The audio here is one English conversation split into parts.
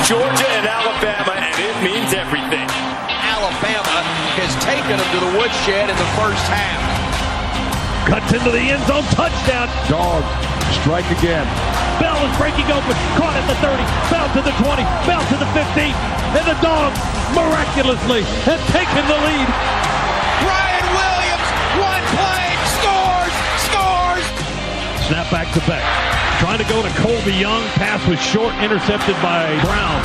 Georgia and Alabama, and it means everything. Alabama has taken them to the woodshed in the first half. Cuts into the end zone, touchdown. Dog, strike again. Bell is breaking open, caught at the 30, Bell to the 20, Bell to the 15, and the Dogs miraculously have taken the lead. Ryan Williams, one play, scores! Snap back to Beck. Trying to go to Colby Young. Pass was short, intercepted by Brown.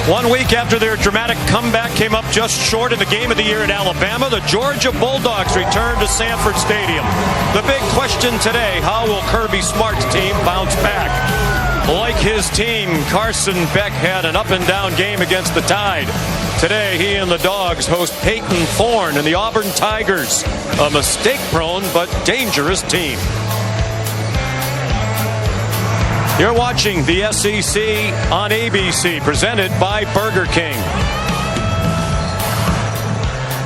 1 week after their dramatic comeback came up just short in the game of the year at Alabama, the Georgia Bulldogs return to Sanford Stadium. The big question today, how will Kirby Smart's team bounce back? Like his team, Carson Beck had an up-and-down game against the Tide. Today, he and the Dogs host Peyton Thorne and the Auburn Tigers, a mistake-prone but dangerous team. You're watching the SEC on ABC, presented by Burger King.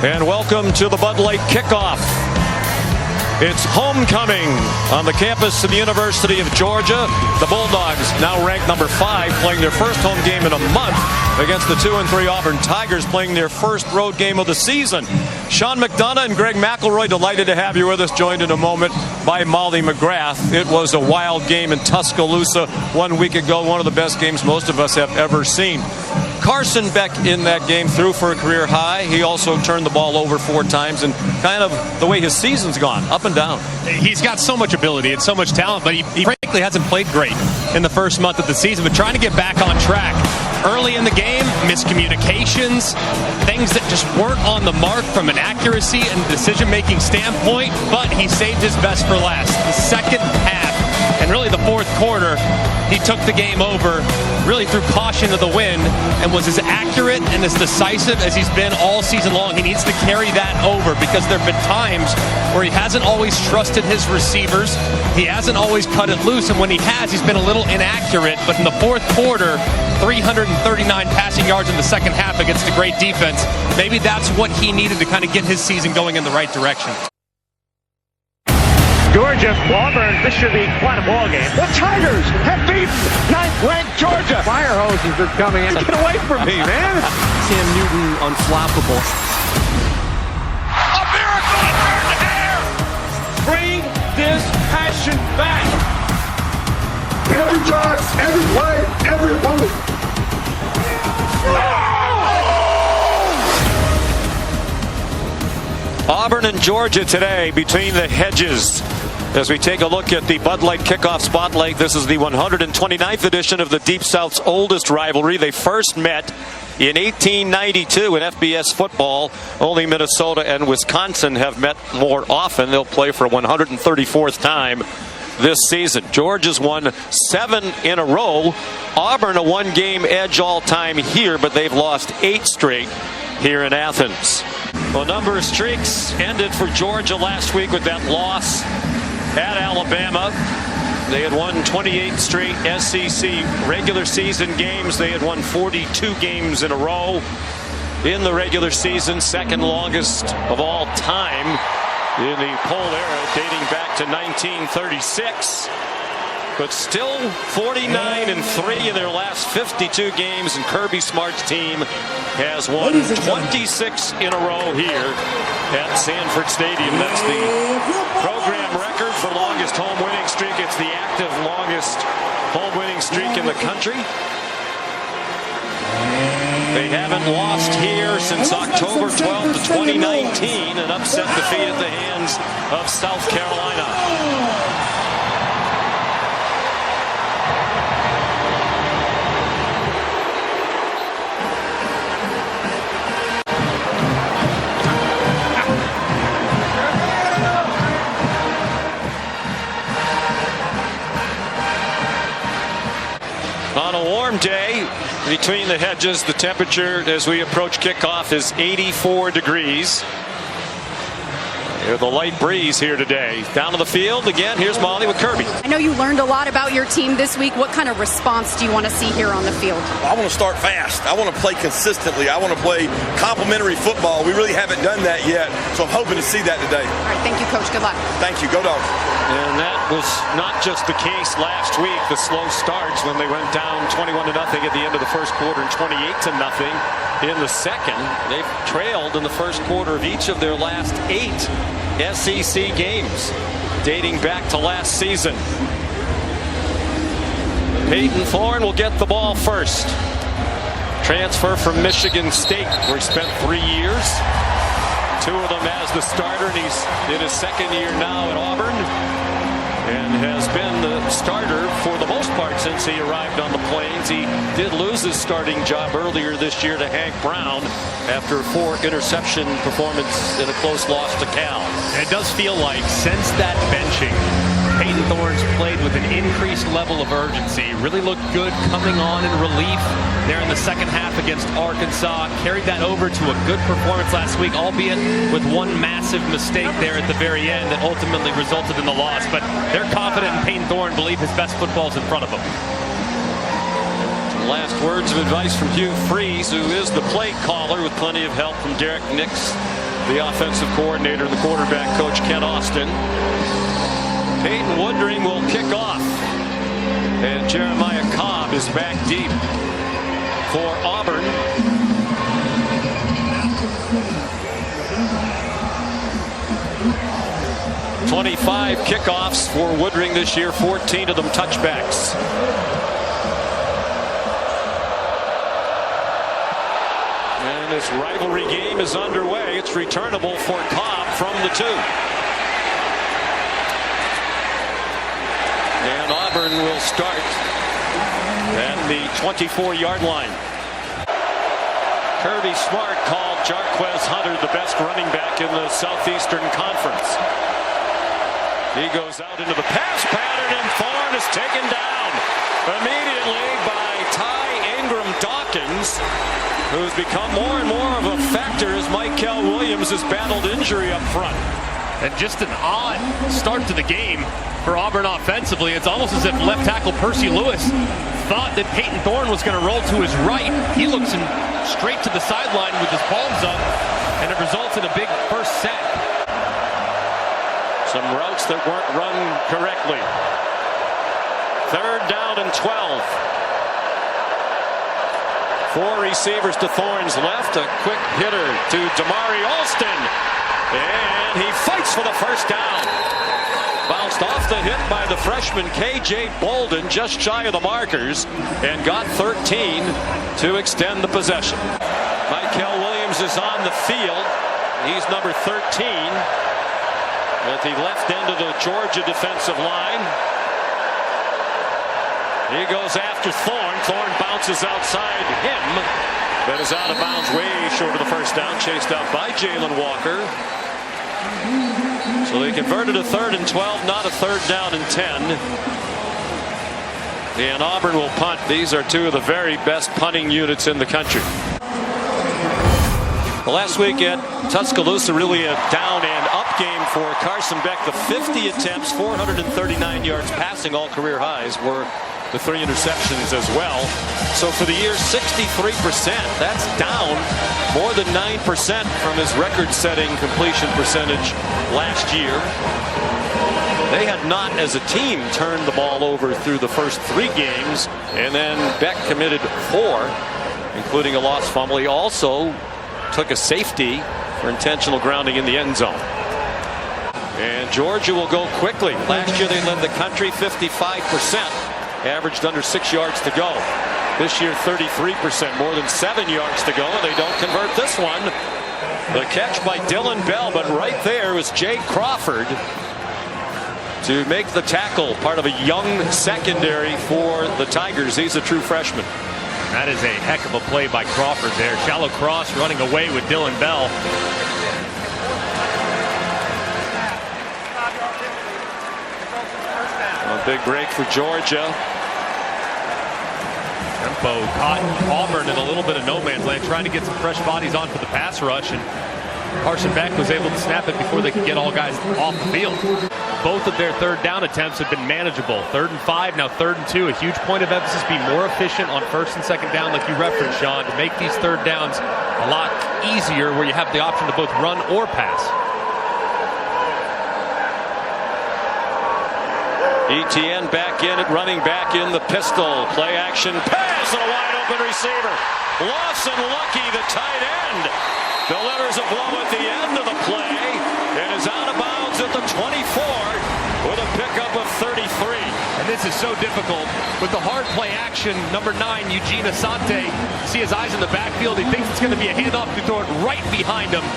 And welcome to the Bud Light Kickoff. It's homecoming on the campus of the University of Georgia. The Bulldogs, now ranked number 5, playing their first home game in a month against the 2-3 Auburn Tigers, playing their first road game of the season. Sean McDonough and Greg McElroy, delighted to have you with us, joined in a moment by Molly McGrath. It was a wild game in Tuscaloosa 1 week ago, one of the best games most of us have ever seen. Carson Beck in that game threw for a career high. He also turned the ball over 4 times, and kind of the way his season's gone, up and down. He's got so much ability and so much talent, but he frankly hasn't played great in the first month of the season, but trying to get back on track. Early in the game, miscommunications, things that just weren't on the mark from an accuracy and decision-making standpoint, but he saved his best for last. The second half, and really the fourth quarter, he took the game over really through caution of the wind and was as accurate and as decisive as he's been all season long. He needs to carry that over because there have been times where he hasn't always trusted his receivers. He hasn't always cut it loose, and when he has, he's been a little inaccurate. But in the fourth quarter, 339 passing yards in the second half against a great defense. Maybe that's what he needed to kind of get his season going in the right direction. Georgia, Auburn, this should be quite a ball game. The Tigers have beaten 9th-ranked Georgia. Fire hoses are coming in. Get away from me, man. Cam Newton unflappable. A miracle in the air. Bring this passion back. Every drive, every play, every opponent. Auburn and Georgia today between the hedges. As we take a look at the Bud Light Kickoff Spotlight, this is the 129th edition of the Deep South's oldest rivalry. They first met in 1892 in FBS football. Only Minnesota and Wisconsin have met more often. They'll play for a 134th time this season. Georgia's won 7 in a row. Auburn a 1-game edge all time here, but they've lost 8 straight here in Athens. A number of streaks ended for Georgia last week with that loss at Alabama. They had won 28 straight SEC regular season games. They had won 42 games in a row in the regular season, second longest of all time in the poll era, dating back to 1936. But still 49-3 in their last 52 games, and Kirby Smart's team has won 26 in a row here at Sanford Stadium. That's the program record for longest home winning streak. It's the active longest home winning streak in the country. They haven't lost here since October 12th, 2019, an upset defeat at the hands of South Carolina. On a warm day between the hedges, the temperature as we approach kickoff is 84 degrees. With a light breeze here today. Down to the field again. Here's Molly with Kirby. I know you learned a lot about your team this week. What kind of response do you want to see here on the field? I want to start fast. I want to play consistently. I want to play complementary football. We really haven't done that yet, so I'm hoping to see that today. All right, thank you, Coach. Good luck. Thank you. Go Dogs. And that was not just the case last week. The slow starts when they went down 21-0 at the end of the first quarter and 28-0 in the second. They've trailed in the first quarter of each of their last 8 SEC games dating back to last season. Peyton Thorne will get the ball first. Transfer from Michigan State, where he spent 3 years. 2 of them as the starter, and he's in his second year now at Auburn, and has been the starter for the most part since he arrived on the Plains. He did lose his starting job earlier this year to Hank Brown after a 4-interception performance in a close loss to Cal. And it does feel like since that benching, Peyton Thorne's played with an increased level of urgency. Really looked good coming on in relief there in the second half against Arkansas. Carried that over to a good performance last week, albeit with one massive mistake there at the very end that ultimately resulted in the loss. But they're confident in Peyton Thorne, believe his best football's in front of him. Some last words of advice from Hugh Freeze, who is the play caller, with plenty of help from Derek Nix, the offensive coordinator, and the quarterback coach Ken Austin. Peyton Woodring will kick off, and Jeremiah Cobb is back deep for Auburn. "25 kickoffs for Woodring this year, 14 of them touchbacks. And this rivalry game is underway. It's returnable for Cobb from the 2. And Auburn will start at the 24-yard line. Kirby Smart called Jarquez Hunter the best running back in the Southeastern Conference. He goes out into the pass pattern, and Thorne is taken down immediately by Ty Ingram Dawkins, who's become more and more of a factor as Michael Williams has battled injury up front. And just an odd start to the game for Auburn offensively. It's almost as if left tackle Percy Lewis thought that Peyton Thorne was going to roll to his right. He looks straight to the sideline with his palms up, and it results in a big first sack. Some routes that weren't run correctly. 3rd down and 12. 4 receivers to Thorne's left. A quick hitter to Damari Alston. And he fights for the first down. Bounced off the hit by the freshman K.J. Bolden, just shy of the markers, and got 13 to extend the possession. Michael Williams is on the field. He's number 13 at the left end of the Georgia defensive line. He goes after Thorne. Thorne bounces outside him. That is out of bounds, way short of the first down, chased out by Jalen Walker. So they converted a 3rd and 12, not a 3rd down and 10. And Auburn will punt. These are 2 of the very best punting units in the country. Well, last week at Tuscaloosa, really a down and up game for Carson Beck. The 50 attempts, 439 yards passing, all career highs, were the 3 interceptions as well. So for the year, 63%. That's down more than 9% from his record-setting completion percentage last year. They had not, as a team, turned the ball over through the first 3 games, and then Beck committed 4, including a lost fumble. He also took a safety for intentional grounding in the end zone. And Georgia will go quickly. Last year they led the country 55%. Averaged under 6 yards to go. This year 33%, more than 7 yards to go, and they don't convert this one. The catch by Dylan Bell, but right there was Jay Crawford to make the tackle, part of a young secondary for the Tigers. He's a true freshman. That is a heck of a play by Crawford there. Shallow cross running away with Dylan Bell. A big break for Georgia. Tempo caught Auburn in a little bit of no man's land, trying to get some fresh bodies on for the pass rush, and Carson Beck was able to snap it before they could get all guys off the field. Both of their third down attempts have been manageable. 3rd and 5, now 3rd and 2. A huge point of emphasis, be more efficient on 1st and 2nd down, like you referenced, Sean, to make these third downs a lot easier where you have the option to both run or pass. ETN back in it, running back in the pistol. Play action pass and a wide open receiver. Lawson Lucky, the tight end, delivers a blow at the end of the play and is out of bounds at the 24 with a pickup of 33. And this is so difficult with the hard play action. Number 9, Eugene Asante. See his eyes in the backfield. He thinks it's going to be a handoff to throw it right behind him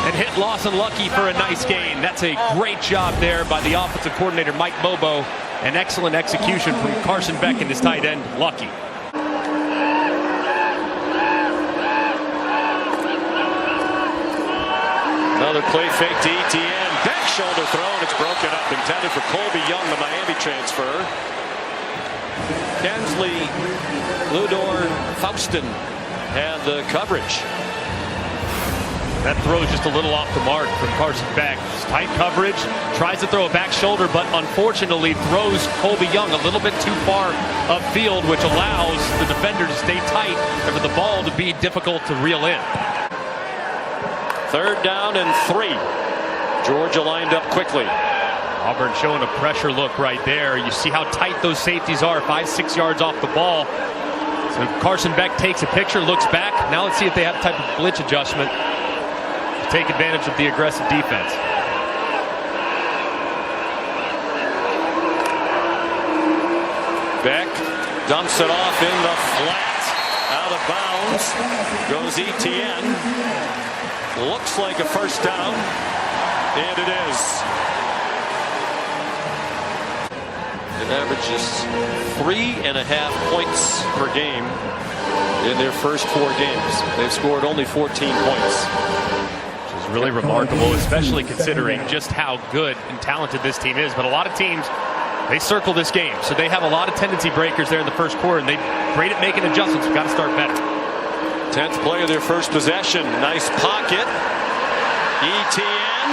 and hit Lawson Lucky for a nice gain. That's a great job there by the offensive coordinator, Mike Bobo. An excellent execution from Carson Beck and his tight end, Lucky. Another play fake to ETN. Back shoulder throw, and it's broken up. Intended for Colby Young, the Miami transfer. Kensley, Ludor, Faustin had the coverage. That throw is just a little off the mark from Carson Beck. Just tight coverage, tries to throw a back shoulder, but unfortunately throws Colby Young a little bit too far upfield, which allows the defender to stay tight and for the ball to be difficult to reel in. 3rd down and 3. Georgia lined up quickly. Auburn showing a pressure look right there. You see how tight those safeties are, 5-6 yards off the ball. So Carson Beck takes a picture, looks back. Now let's see if they have a type of blitz adjustment to take advantage of the aggressive defense. Beck dumps it off in the flat. Out of bounds goes ETN. Looks like a 1st down, and it is. It averages 3.5 points per game in their first 4 games. They've scored only 14 points. Which is really remarkable, especially considering just how good and talented this team is. But a lot of teams, they circle this game, so they have a lot of tendency breakers there in the first quarter, and they're great at making adjustments. We've got to start better. 10th play of their first possession. Nice pocket. ETN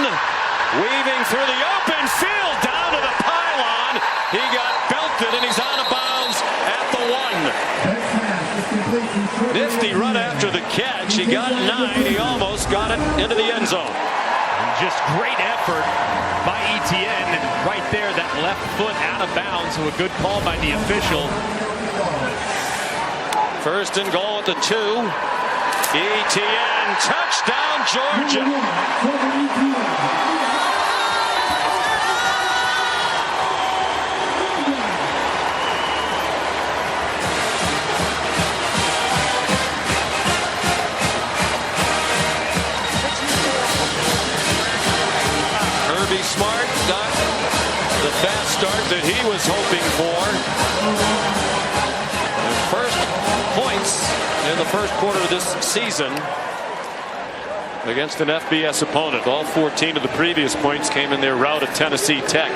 weaving through the open field down to the pylon. He got belted and he's out of bounds at the 1. Nifty run after the catch. He got 9. He almost got it into the end zone. And just great effort by ETN. And right there, that left foot out of bounds. So a good call by the official. 1st and goal at the 2. ETN, touchdown, Georgia. Kirby Smart got the fast start that he was hoping for. First points in the first quarter of this season against an FBS opponent. All 14 of the previous points came in their rout at Tennessee Tech.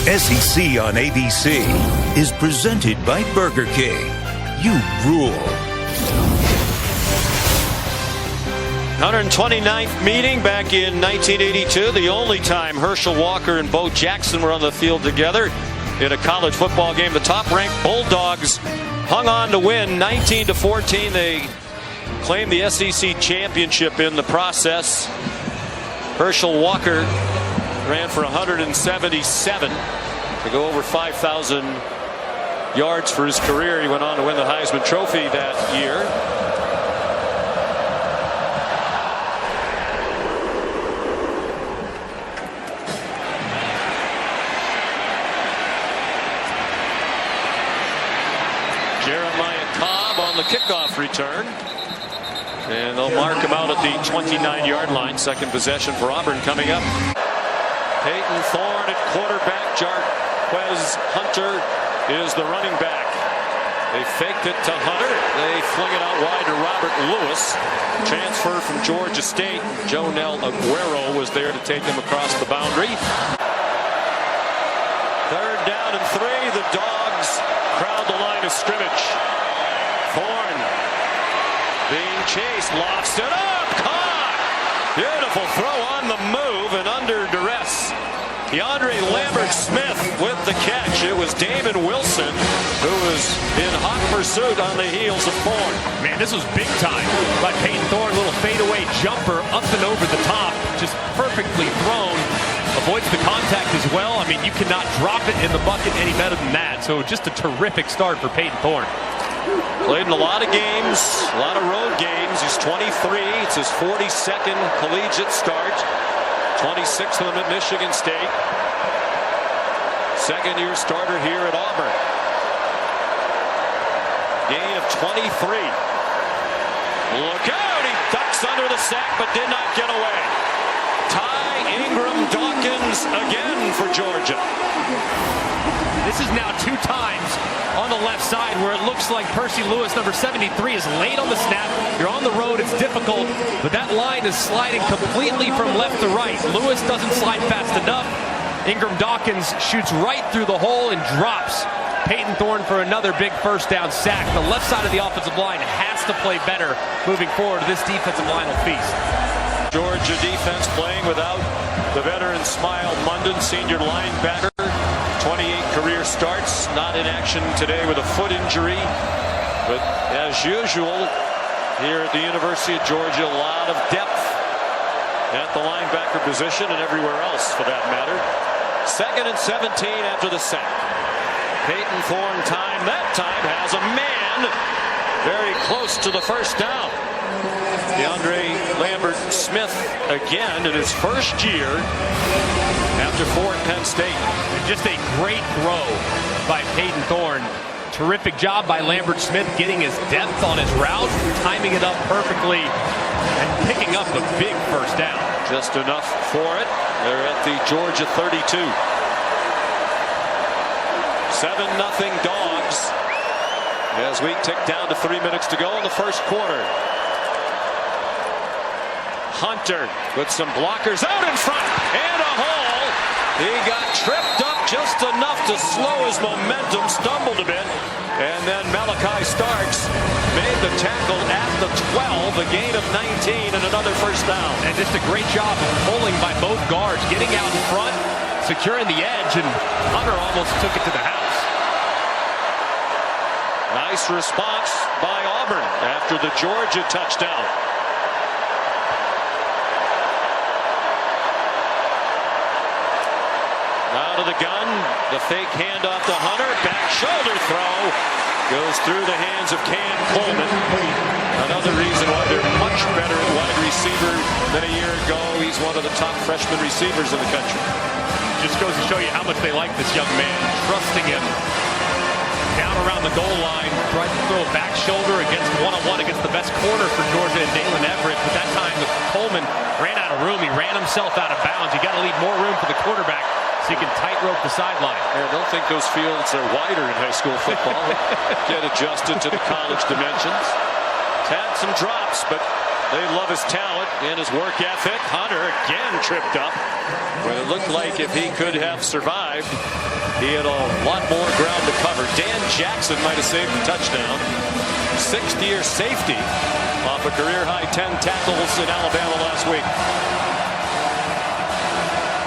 SEC on ABC is presented by Burger King. You rule. 129th meeting back in 1982. The only time Herschel Walker and Bo Jackson were on the field together in a college football game. The top-ranked Bulldogs hung on to win 19-14. They claimed the SEC championship in the process. Herschel Walker ran for 177 to go over 5,000 yards for his career. He went on to win the Heisman Trophy that year. On the kickoff return, and they'll mark him out at the 29-yard line. 2nd possession for Auburn coming up. Peyton Thorne at quarterback. Jarquez Hunter is the running back. They faked it to Hunter. They fling it out wide to Robert Lewis. Transfer from Georgia State. Jonel Aguero was there to take him across the boundary. 3rd down and 3. The Dogs crowd the line of scrimmage. Thorne being chased, lofts it up, caught! Beautiful throw on the move and under duress. DeAndre Lambert-Smith with the catch. It was Damon Wilson who was in hot pursuit on the heels of Thorne. Man, this was big time by Peyton Thorne. Little fadeaway jumper up and over the top. Just perfectly thrown. Avoids the contact as well. I mean, you cannot drop it in the bucket any better than that. So just a terrific start for Peyton Thorne. Played in a lot of games, a lot of road games. He's 23. It's his 42nd collegiate start. 26th of them at Michigan State. Second-year starter here at Auburn. Gain of 23. Look out! He ducks under the sack but did not get away. Ingram Dawkins again for Georgia. This is now 2 times on the left side where it looks like Percy Lewis, number 73, is late on the snap. You're on the road, it's difficult, but that line is sliding completely from left to right. Lewis doesn't slide fast enough. Ingram Dawkins shoots right through the hole and drops Peyton Thorne for another big first down sack. The left side of the offensive line has to play better moving forward. This defensive line will feast. Georgia defense playing without the veteran Smile Munden, senior linebacker. 28 career starts, not in action today with a foot injury. But as usual, here at the University of Georgia, a lot of depth at the linebacker position and everywhere else for that matter. 2nd and 17 after the sack. Peyton Thorne time, that time has a man very close to the first down. DeAndre Lambert-Smith again in his first year after 4 at Penn State. Just a great throw by Peyton Thorne. Terrific job by Lambert-Smith getting his depth on his route, timing it up perfectly, and picking up the big first down. Just enough for it. They're at the Georgia 32. 7-0 Dogs as we tick down to 3 minutes to go in the first quarter. Hunter with some blockers out in front and a hole. He got tripped up just enough to slow his momentum, stumbled a bit, and then Malachi Starks made the tackle at the 12, a gain of 19 and another first down. And just a great job of pulling by both guards, getting out in front, securing the edge, and Hunter almost took it to the house. Nice response by Auburn after the Georgia touchdown. Out of the gun, the fake handoff to Hunter, back shoulder throw, goes through the hands of Cam Coleman. Another reason why they're much better at wide receiver than a year ago. He's one of the top freshman receivers in the country. Just goes to show you how much they like this young man, trusting him. Down around the goal line, tried to throw a back shoulder against one-on-one against the best corner for Georgia and Dalen Everett, but that time Coleman ran out of room. He ran himself out of bounds. You got to leave more room for the quarterback so you can tightrope the sideline. I don't think those fields are wider in high school football. Get adjusted to the college dimensions. He's had some drops, but they love his talent and his work ethic. Hunter again tripped up when it looked like if he could have survived, he had a lot more ground to cover. Dan Jackson might have saved the touchdown. 6th-year safety off a career-high 10 tackles in Alabama last week.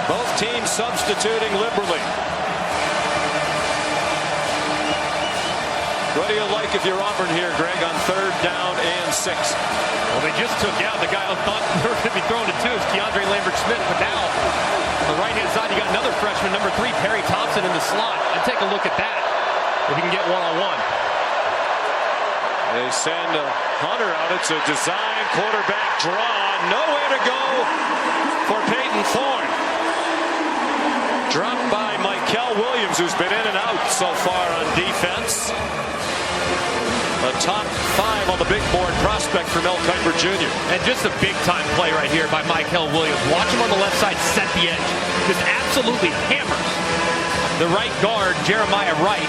Both teams substituting liberally. What do you like if you're Auburn here, Greg, on 3rd down and 6? Well, they just took out the guy who thought they were going to be throwing it to. It's DeAndre Lambert-Smith, but now on the right-hand side, you got another freshman, number 3, Perry Thompson in the slot. And take a look at that, if he can get one-on-one. They send Hunter out. It's a design quarterback draw. Nowhere to go for Peyton Thorne. Dropped by Mikel Williams, who's been in and out so far on defense. A top 5 on the big board prospect for Mel Kiper Jr. And just a big-time play right here by Mikel Williams. Watch him on the left side set the edge. Just absolutely hammers the right guard, Jeremiah Wright,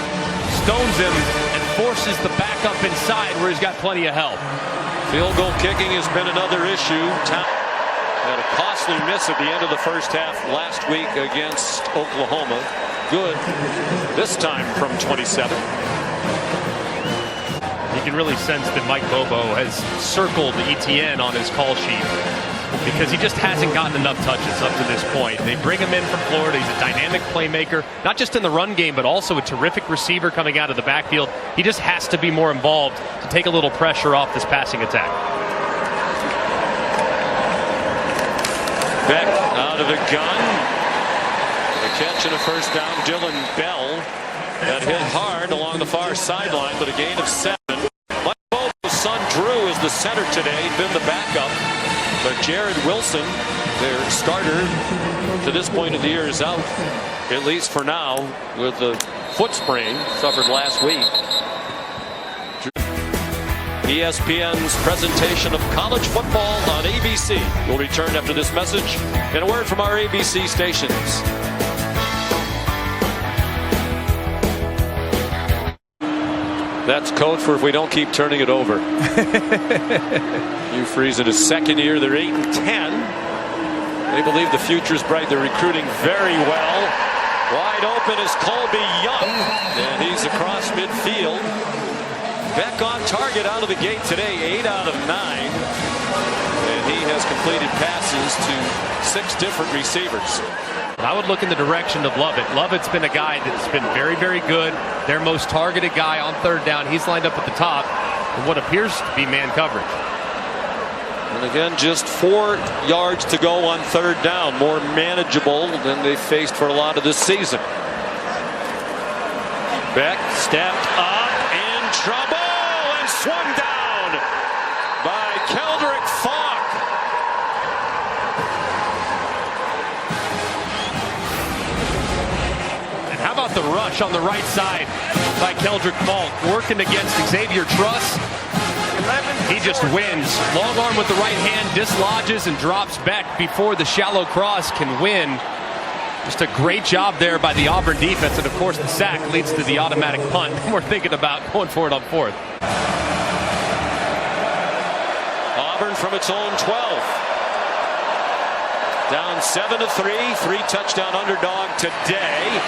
stones him and forces the back up inside where he's got plenty of help. Field goal kicking has been another issue. Had a costly miss at the end of the first half last week against Oklahoma. Good this time from 27. You can really sense that Mike Bobo has circled ETN on his call sheet because he just hasn't gotten enough touches up to this point. They bring him in from Florida. He's a dynamic playmaker, not just in the run game, but also a terrific receiver coming out of the backfield. He just has to be more involved to take a little pressure off this passing attack. Beck out of the gun. A catch and a first down. Dylan Bell got hit hard along the far sideline, but a gain of 7. Mike Bobo's son Drew is the center today, been the backup. But Jared Wilson, their starter to this point of the year, is out, at least for now, with the foot sprain suffered last week. ESPN's presentation of college football on ABC will return after this message and a word from our ABC stations. That's code for if we don't keep turning it over. Hugh Freeze in his second year. They're 8-10. They believe the future's bright. They're recruiting very well. Wide open is Colby Young, and he's across midfield. Beck on target out of the gate today, 8 out of 9. And he has completed passes to 6 different receivers. I would look in the direction of Lovett. Lovett's been a guy that's been very, very good. Their most targeted guy on third down. He's lined up at the top in what appears to be man coverage. And again, just 4 yards to go on third down. More manageable than they faced for a lot of this season. Beck stepped up in trouble and swung down by Keldrick Falk. And how about the rush on the right side by Keldrick Falk, working against Xavier Truss? He just wins. Long arm with the right hand, dislodges and drops Beck before the shallow cross can win. Just a great job there by the Auburn defense, and of course the sack leads to the automatic punt. We're thinking about going for it on 4th. Auburn from its own 12. Down 7-3, 3-touchdown underdog today.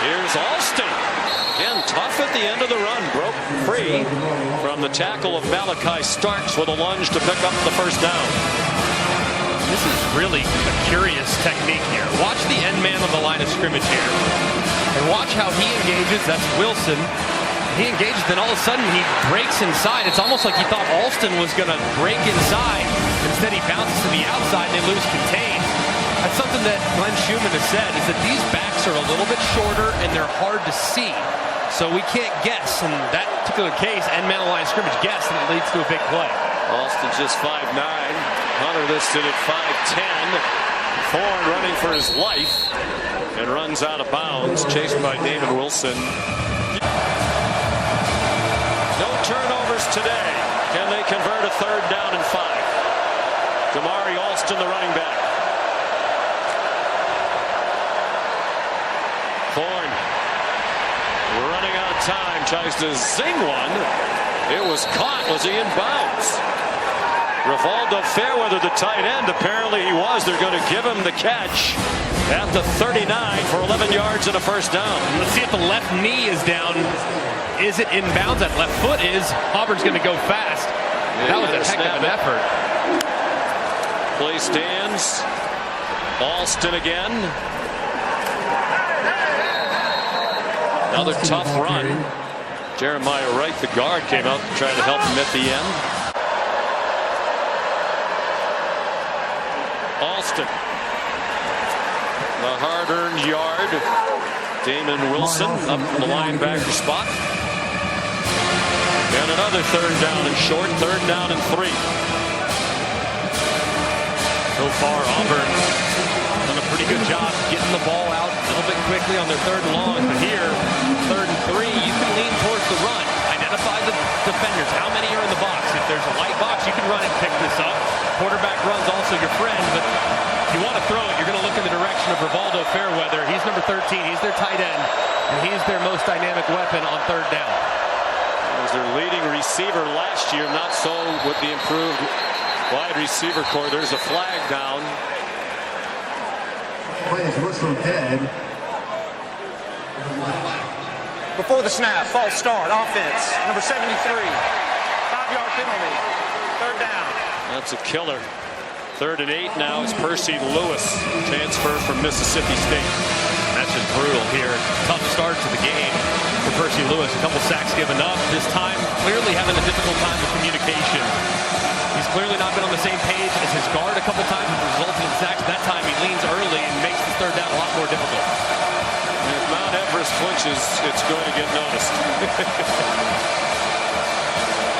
Here's Alston. Again, tough at the end of the run. Broke free from the tackle of Malachi Starks with a lunge to pick up the first down. This is really a curious technique here. Watch the end man on the line of scrimmage here. And watch how he engages. That's Wilson. He engages, then all of a sudden he breaks inside. It's almost like he thought Alston was going to break inside. Instead he bounces to the outside and they lose contain. That's something that Glenn Schumann has said, is that these backs are a little bit shorter and they're hard to see. So we can't guess. In that particular case, end man on the line of scrimmage guess, and it leads to a big play. Alston just 5'9". Hunter listed at 5'10". Ford running for his life and runs out of bounds, chased by David Wilson. No turnovers today. Can they convert a third down and 5? Damari Alston, the running back. Ford running out of time, tries to zing one. It was caught. Was he in bounds? Rivaldo Fairweather, the tight end, apparently he was. They're going to give him the catch at the 39 for 11 yards and a first down. Let's see if the left knee is down. Is it in bounds? That left foot is. Auburn's going to go fast. Yeah, that was a heck of an effort. Play stands. Alston again. Another tough run. Jeremiah Wright, the guard, came out to try to help him at the end. Alston. The hard-earned yard. Damon Wilson up in the linebacker spot. And another third down and short. Third down and 3. So far, Auburn done a pretty good job getting the ball out a little bit quickly on their third and long. But here, third and 3, you can lean towards the run. Identify the defenders. How many are in the box? If there's a light box, you can run and pick this up. Quarterback run's also your friend, but if you want to throw it, you're going to look in the direction of Rivaldo Fairweather. He's number 13. He's their tight end, and he's their most dynamic weapon on third down. He was their leading receiver last year, not so with the improved wide receiver core. There's a flag down. Play is whistled dead. Before the snap, false start, offense, number 73. 5-yard penalty, third down. That's a killer. 3rd and 8 now. It's Percy Lewis, transfer from Mississippi State. That's just brutal here. Tough start to the game for Percy Lewis. A couple sacks given up. This time, clearly having a difficult time with communication. He's clearly not been on the same page as his guard a couple times, which resulted in sacks. That time he leans early and makes the third down a lot more difficult. If Mount Everest flinches, it's going to get noticed.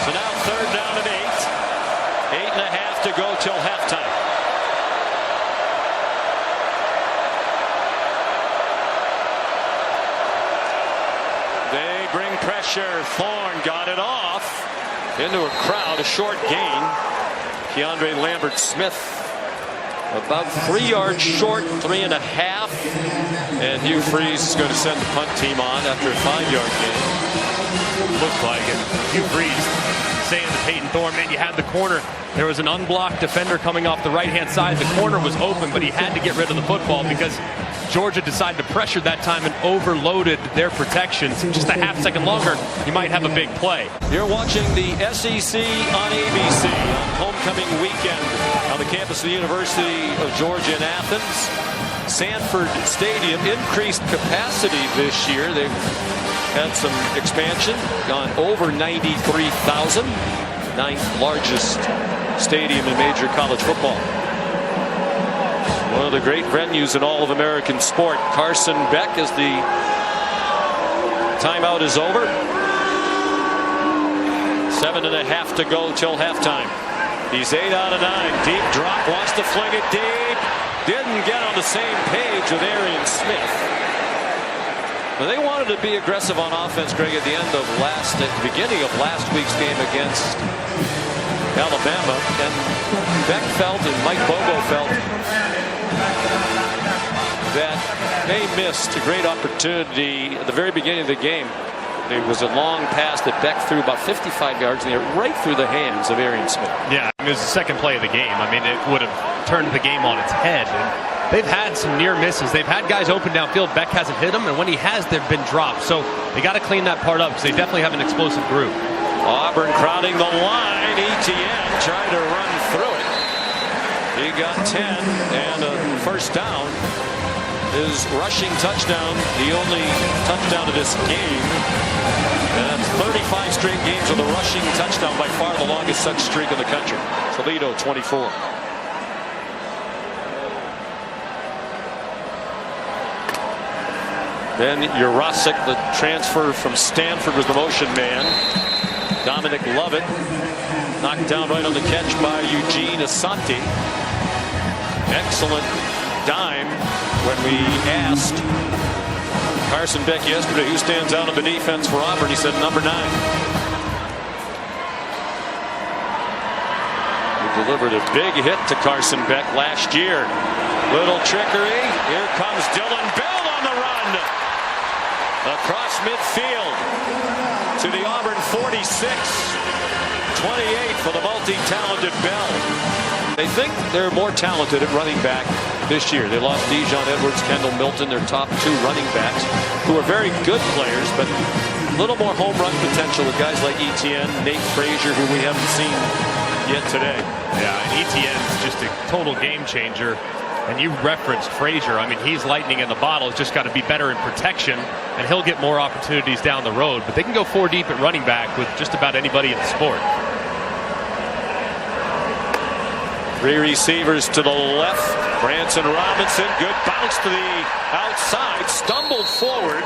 So now 3rd down and 8. 8.5 to go till halftime. They bring pressure. Thorne got it off into a crowd. A short gain. Keandre Lambert-Smith about 3 yards short, 3.5. And Hugh Freeze is going to send the punt team on after a 5-yard gain. Looks like it. Hugh Freeze saying to Peyton Thorne, man, you had the corner. There was an unblocked defender coming off the right-hand side. The corner was open, but he had to get rid of the football because Georgia decided to pressure that time and overloaded their protections. Just a half-second longer, you might have a big play. You're watching the SEC on ABC on homecoming weekend on the campus of the University of Georgia in Athens. Sanford Stadium increased capacity this year. They've had some expansion, gone over 93,000, 9th largest stadium in major college football. One of the great venues in all of American sport. Carson Beck as the timeout is over. 7.5 to go till halftime. He's 8 out of 9. Deep drop, wants to fling it deep. Didn't get on the same page with Arian Smith. But they wanted to be aggressive on offense, Greg, at the beginning of last week's game against Alabama, and Beck felt and Mike Bobo felt that they missed a great opportunity at the very beginning of the game. There was a long pass that Beck threw about 55 yards in the air, right through the hands of Arian Smith. Yeah, it was the second play of the game. I mean, it would have turned the game on its head. And they've had some near misses. They've had guys open downfield. Beck hasn't hit them, and when he has, they've been dropped. So they got to clean that part up because they definitely have an explosive group. Auburn crowding the line. Etienne trying to run through it. He got 10 and a first down. His rushing touchdown, the only touchdown of this game. And that's 35 straight games with a rushing touchdown, by far the longest such streak in the country. Toledo 24. Then Jurasik, the transfer from Stanford, was the motion man. Dominic Lovett knocked down right on the catch by Eugene Asante. Excellent dime. When we asked Carson Beck yesterday who stands out on the defense for Auburn, he said number 9. He delivered a big hit to Carson Beck last year. Little trickery. Here comes Dylan Bell on the run. Across midfield to the Auburn 46. 28 for the multi-talented Bell. They think they're more talented at running back this year. They lost Dijon Edwards, Kendall Milton, their top 2 running backs, who are very good players, but a little more home run potential with guys like Etienne, Nate Frazier, who we haven't seen yet today. Yeah, and Etienne's just a total game changer. And you referenced Frazier. I mean, he's lightning in the bottle. He's just got to be better in protection, and he'll get more opportunities down the road. But they can go 4 deep at running back with just about anybody in the sport. 3 receivers to the left. Branson Robinson, good bounce to the outside, stumbled forward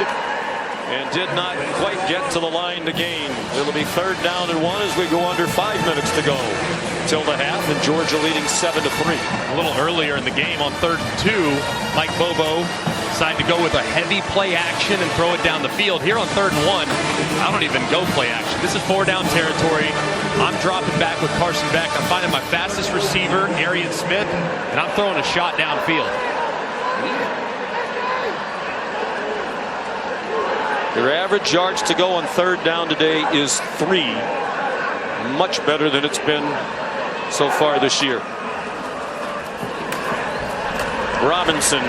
and did not quite get to the line to gain. It'll be 3rd down and 1 as we go under 5 minutes to go till the half, and Georgia leading 7-3. A little earlier in the game on 3rd and 2, Mike Bobo decided to go with a heavy play action and throw it down the field. Here on 3rd and 1, I don't even go play action. This is 4-down territory. I'm dropping back with Carson Beck. I'm finding my fastest receiver, Arian Smith, and I'm throwing a shot downfield. Their average yards to go on 3rd down today is 3. Much better than it's been so far this year. Robinson,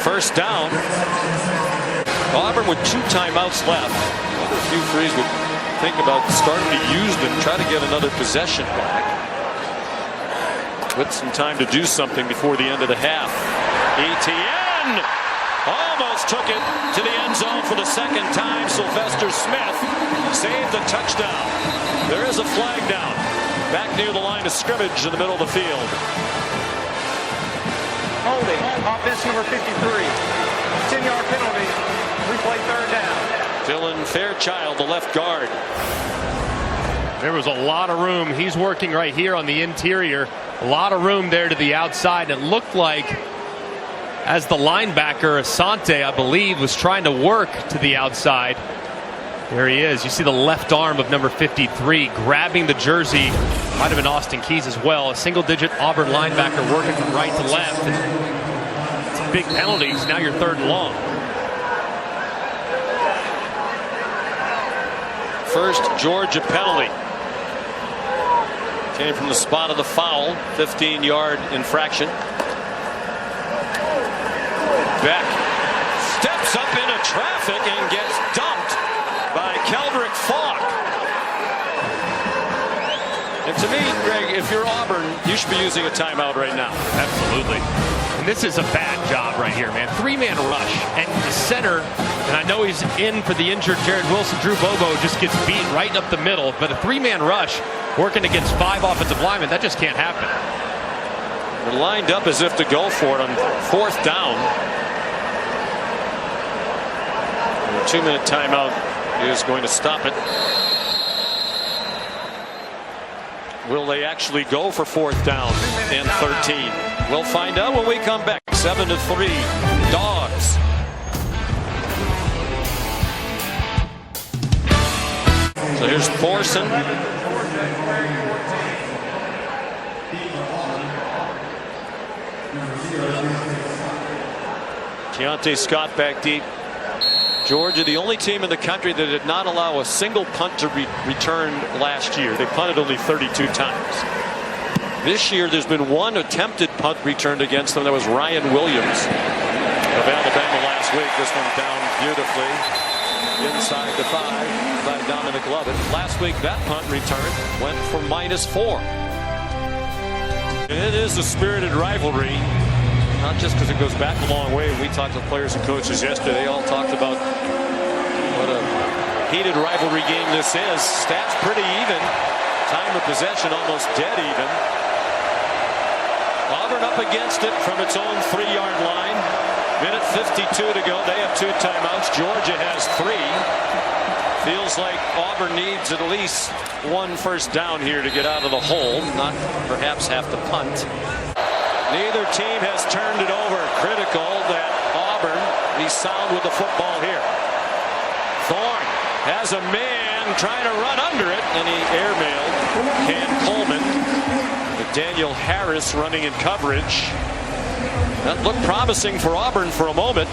1st down. Auburn with 2 timeouts left. A few Freeze would think about starting to use them, try to get another possession back. With some time to do something before the end of the half. ETN almost took it to the end zone for the second time. Sylvester Smith saved the touchdown. There is a flag down. Back near the line of scrimmage in the middle of the field. Holding, offense number 53. 10-yard penalty. Replay third down. Dylan Fairchild, the left guard. There was a lot of room. He's working right here on the interior. A lot of room there to the outside. It looked like as the linebacker, Asante, I believe, was trying to work to the outside. There he is. You see the left arm of number 53 grabbing the jersey. Might have been Austin Keys as well. A single-digit Auburn linebacker working from right to left. It's a big penalty. Now you're 3rd and long. First Georgia penalty. Came from the spot of the foul. 15-yard infraction. Beck steps up into traffic and gets dumped by Keldrick Falk. And to me, Greg, if you're Auburn, you should be using a timeout right now. Absolutely. And this is a bad job right here, man. 3-man rush. And the center, and I know he's in for the injured Jared Wilson. Drew Bobo just gets beat right up the middle. But a 3-man rush working against 5 offensive linemen, that just can't happen. They're lined up as if to go for it on 4th down. And a 2-minute timeout is going to stop it. Will they actually go for 4th down and 13? We'll find out when we come back. 7-3, Dogs. So here's Thorson. Keontae Scott back deep. Georgia, the only team in the country that did not allow a single punt to return last year. They punted only 32 times. This year, there's been 1 attempted punt returned against them. That was Ryan Williams of Alabama last week. This one down beautifully inside the 5 by Dominic Lovett. Last week, that punt return went for -4. It is a spirited rivalry. Not just because it goes back a long way. We talked to players and coaches yesterday. They all talked about what a heated rivalry game this is. Stats pretty even. Time of possession almost dead even. Auburn up against it from its own 3-yard line. Minute 52 to go. They have 2 timeouts. Georgia has 3. Feels like Auburn needs at least 1 first down here to get out of the hole. Not perhaps have to punt. Neither team has turned it over. Critical that Auburn be sound with the football here. Thorne has a man trying to run under it, and he airmailed Cam Coleman. With Daniel Harris running in coverage. That looked promising for Auburn for a moment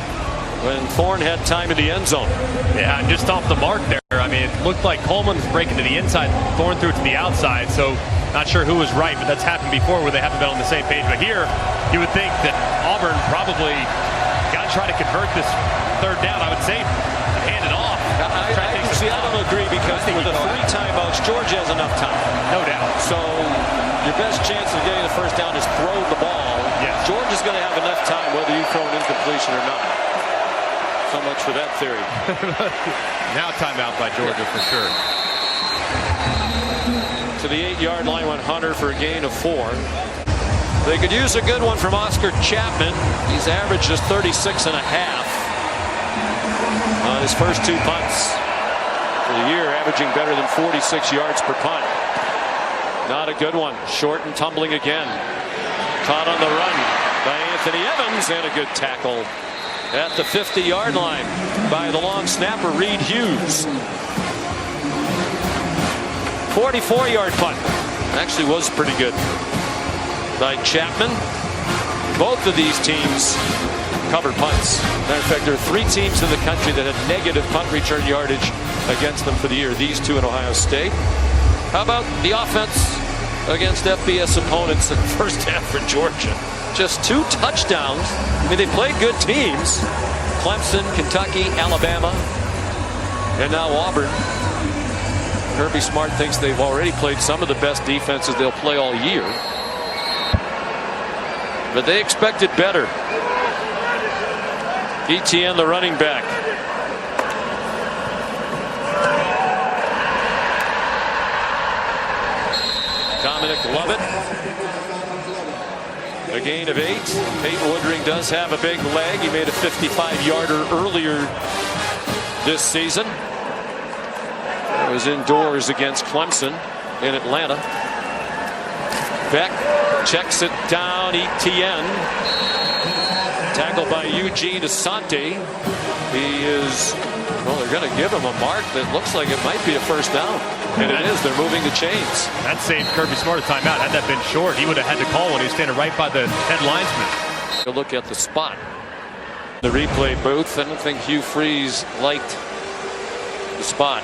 when Thorne had time in the end zone. Yeah, and just off the mark there. I mean, it looked like Coleman was breaking to the inside. Thorne threw it to the outside, so not sure who was right, but that's happened before where they haven't been on the same page. But here, you would think that Auburn probably got to try to convert this 3rd down. I would say hand it off. I don't agree because with the 3 timeouts, Georgia has enough time. No doubt. So your best chance of getting the first down is throw the ball. Yes. Georgia's going to have enough time whether you throw an incompletion or not. So much for that theory. Now timeout by Georgia for sure. To the 8-yard line went Hunter for a gain of 4. They could use a good one from Oscar Chapman. He's averaged just 36.5 on his first 2 punts for the year, averaging better than 46 yards per punt. Not a good one. Short and tumbling again. Caught on the run by Anthony Evans, and a good tackle at the 50-yard line by the long snapper Reed Hughes. 44-yard punt. Actually was pretty good by Chapman. Both of these teams covered punts. Matter of fact, there are 3 teams in the country that had negative punt return yardage against them for the year. These 2 in Ohio State. How about the offense against FBS opponents in the first half for Georgia? Just 2 touchdowns. I mean, they played good teams. Clemson, Kentucky, Alabama, and now Auburn. Kirby Smart thinks they've already played some of the best defenses they'll play all year. But they expected better. Etienne, the running back. Dominic Lovett. A gain of 8. Peyton Woodring does have a big leg. He made a 55-yarder earlier this season. It was indoors against Clemson in Atlanta. Beck checks it down. Etienne. Tackled by Eugene Asante. He is, well, they're going to give him a mark that looks like it might be a first down. And it is. They're moving the chains. That saved Kirby Smart a timeout. Had that been short, he would have had to call when he was standing right by the head linesman. A look at the spot. The replay booth. I don't think Hugh Freeze liked the spot.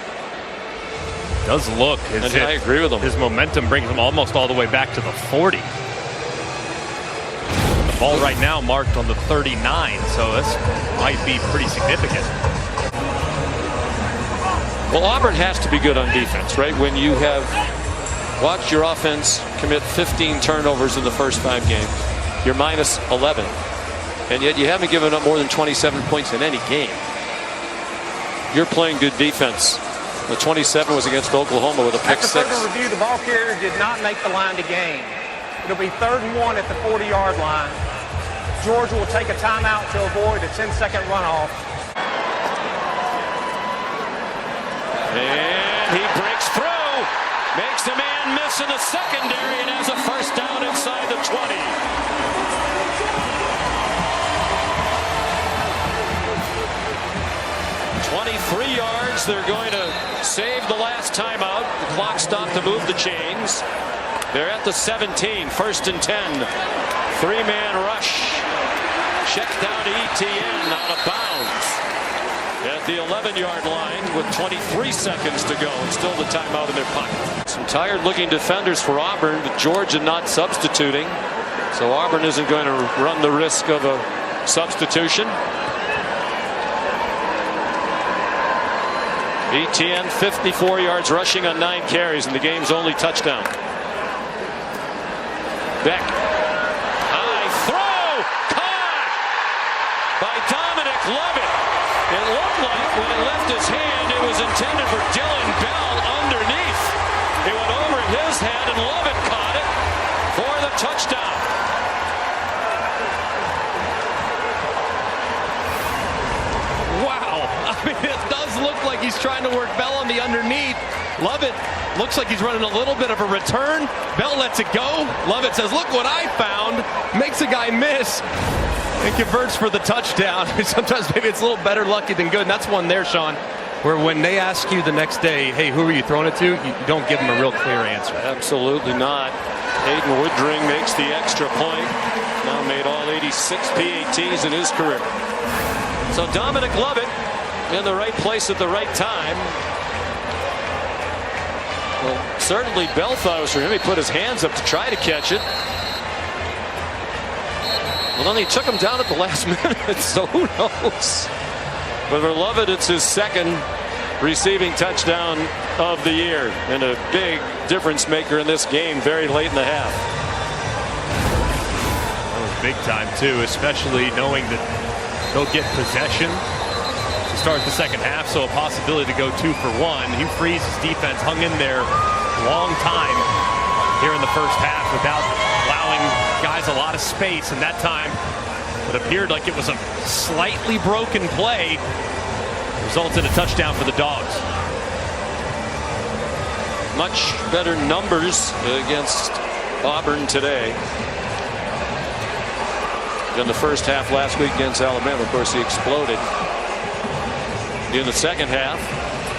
Does look as if I agree with him. His momentum brings him almost all the way back to the 40. The ball right now marked on the 39, so this might be pretty significant. Well, Auburn has to be good on defense, right? When you have watched your offense commit 15 turnovers in the first 5 games, you're minus 11, and yet you haven't given up more than 27 points in any game. You're playing good defense. The 27 was against Oklahoma with a pick 6. After further review, the ball carrier did not make the line to gain. It'll be 3rd and 1 at the 40-yard line. Georgia will take a timeout to avoid a 10-second runoff. And he breaks through, makes a man miss in the secondary, and has a first down inside the 20. 23 yards. They're going to save the last timeout. The clock stopped to move the chains. They're at the 17, 1st and 10. 3-man rush. Check down to Etienne, out of bounds at the 11-yard line with 23 seconds to go, and still the timeout in their pocket. Some tired-looking defenders for Auburn, but Georgia not substituting, so Auburn isn't going to run the risk of a substitution. Etienne, 54 yards rushing on 9 carries, and the game's only touchdown. Beck. High throw! Caught by Dominic Lovett. It looked like when it left his hand, it was intended for Dylan Bell underneath. It went over his head, and Lovett caught it for the touchdown. Wow. I mean, it does look like he's trying to work Bell on the underneath. Lovett looks like he's running a little bit of a return. Bell lets it go. Lovett says, look what I found. Makes a guy miss and converts for the touchdown. Sometimes maybe it's a little better lucky than good. And that's one there, Sean, where when they ask you the next day, hey, who are you throwing it to? You don't give them a real clear answer. Absolutely not. Peyton Woodring makes the extra point. Now made all 86 PATs in his career. So Dominic Lovett in the right place at the right time. Well, certainly Bell thought it was for him. He put his hands up to try to catch it. Well, then he took him down at the last minute, so who knows? But for Lovett, it's his 2nd receiving touchdown of the year, and a big difference maker in this game very late in the half. That was big time, too, especially knowing that they'll get possession to start the second half, so a possibility to go 2 for 1. Hugh Freeze's defense hung in there a long time here in the first half without allowing guys a lot of space, and that time it appeared like it was a slightly broken play. Results in a touchdown for the Dogs. Much better numbers against Auburn today than the first half last week against Alabama. Of course, he exploded. In the second half,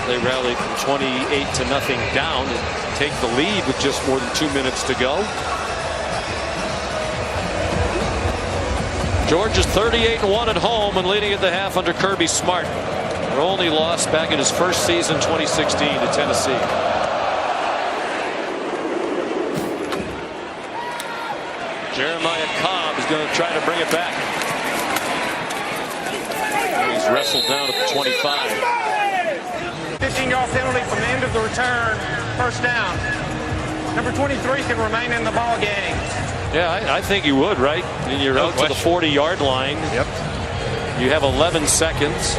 they rallied from 28-0 down to take the lead with just more than 2 minutes to go. Georgia's 38-1 at home and leading at the half under Kirby Smart. Their only loss back in his first season, 2016, to Tennessee. Jeremiah Cobb is going to try to bring it back. He's wrestled down at the 25. 15-yard penalty from the end of the return. First down. Number 23 can remain in the ball game. Yeah, I think you would, right? And you're out to the 40-yard line. Yep. You have 11 seconds.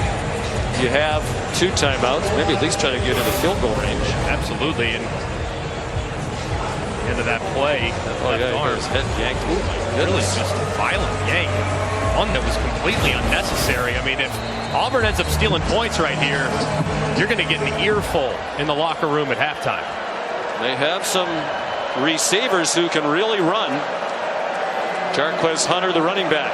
You have 2 timeouts. Maybe at least try to get into field goal range. Absolutely. And into that play. His head yanked. Really just a violent yank. One that was completely unnecessary. I mean, if Auburn ends up stealing points right here, you're going to get an earful in the locker room at halftime. They have some receivers who can really run. Jarquez Hunter, the running back.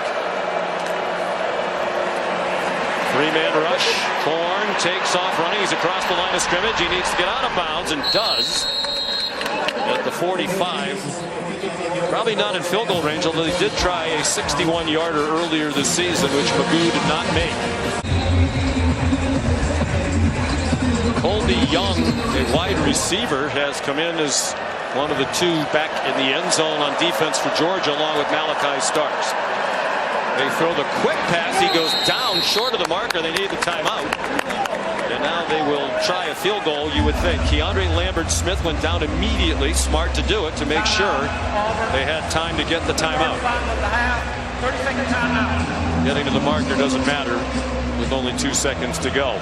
3-man rush. Korn takes off running. He's across the line of scrimmage. He needs to get out of bounds and does at the 45. Probably not in field goal range, although he did try a 61-yarder earlier this season, which Magoo did not make. Colby Young, a wide receiver, has come in as one of the 2 back in the end zone on defense for Georgia, along with Malachi Starks. They throw the quick pass. He goes down short of the marker. They need the timeout. And now they will try a field goal, you would think. Keandre Lambert-Smith went down immediately. Smart to do it to make sure they had time to get the timeout. 30-second timeout. Getting to the marker doesn't matter with only 2 seconds to go.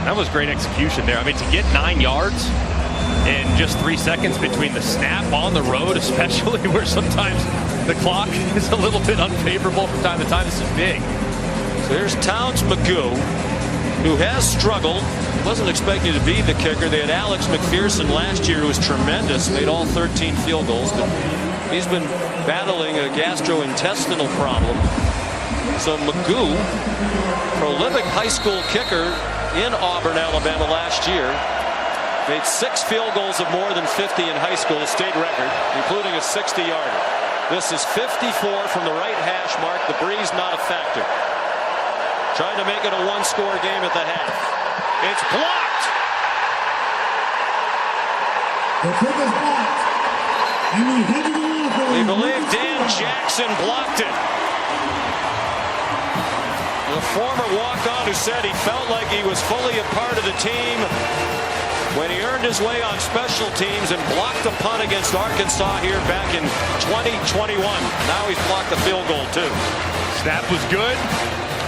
That was great execution there. I mean, to get 9 yards in just 3 seconds between the snap on the road, especially where sometimes the clock is a little bit unfavorable from time to time. This is big. So here's Towns Magoo, who has struggled. Wasn't expecting to be the kicker. They had Alex McPherson last year, who was tremendous, made all 13 field goals, but he's been battling a gastrointestinal problem. So Magoo, prolific high school kicker in Auburn, Alabama last year, made 6 field goals of more than 50 in high school, a state record, including a 60-yarder. This is 54 from the right hash mark. The breeze not a factor. Trying to make it a 1-score game at the half. It's blocked. We believe Dan Jackson blocked it. The former walk-on who said he felt like he was fully a part of the team when he earned his way on special teams and blocked a punt against Arkansas here back in 2021. Now he's blocked a field goal too. Snap was good,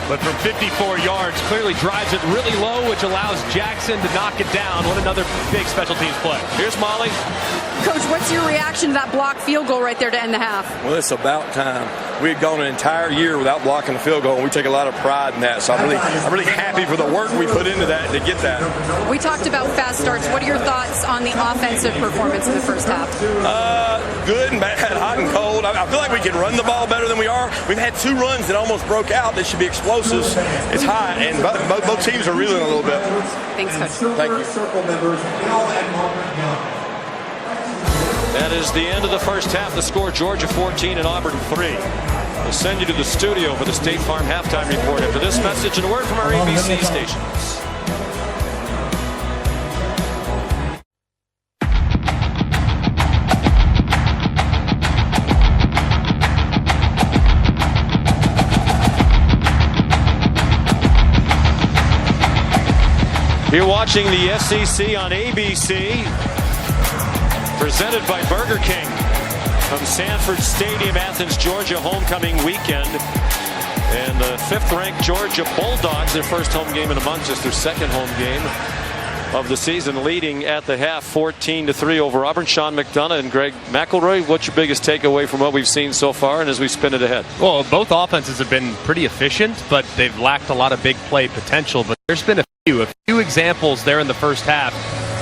but from 54 yards clearly drives it really low, which allows Jackson to knock it down. What another big special teams play. Here's Molly. Coach, what's your reaction to that blocked field goal right there to end the half? Well, it's about time. We had gone an entire year without blocking a field goal, and we take a lot of pride in that. So I'm really happy for the work we put into that to get that. We talked about fast starts. What are your thoughts on the offensive performance in the first half? Good and bad, hot and cold. I feel like we can run the ball better than we are. We've had 2 runs that almost broke out. They should be explosives. It's hot, and both teams are reeling a little bit. Thanks, Coach. Thank you. That is the end of the first half. The score, Georgia 14 and Auburn 3. We'll send you to the studio for the State Farm halftime report after this message and a word from our ABC stations. You're watching the SEC on ABC, presented by Burger King from Sanford Stadium, Athens, Georgia, homecoming weekend. And the 5th-ranked Georgia Bulldogs, their first home game in a month, just their 2nd home game of the season, leading at the half 14-3 over Auburn. Sean McDonough and Greg McElroy, what's your biggest takeaway from what we've seen so far and as we spin it ahead? Well, both offenses have been pretty efficient, but they've lacked a lot of big play potential. But there's been a few examples there in the first half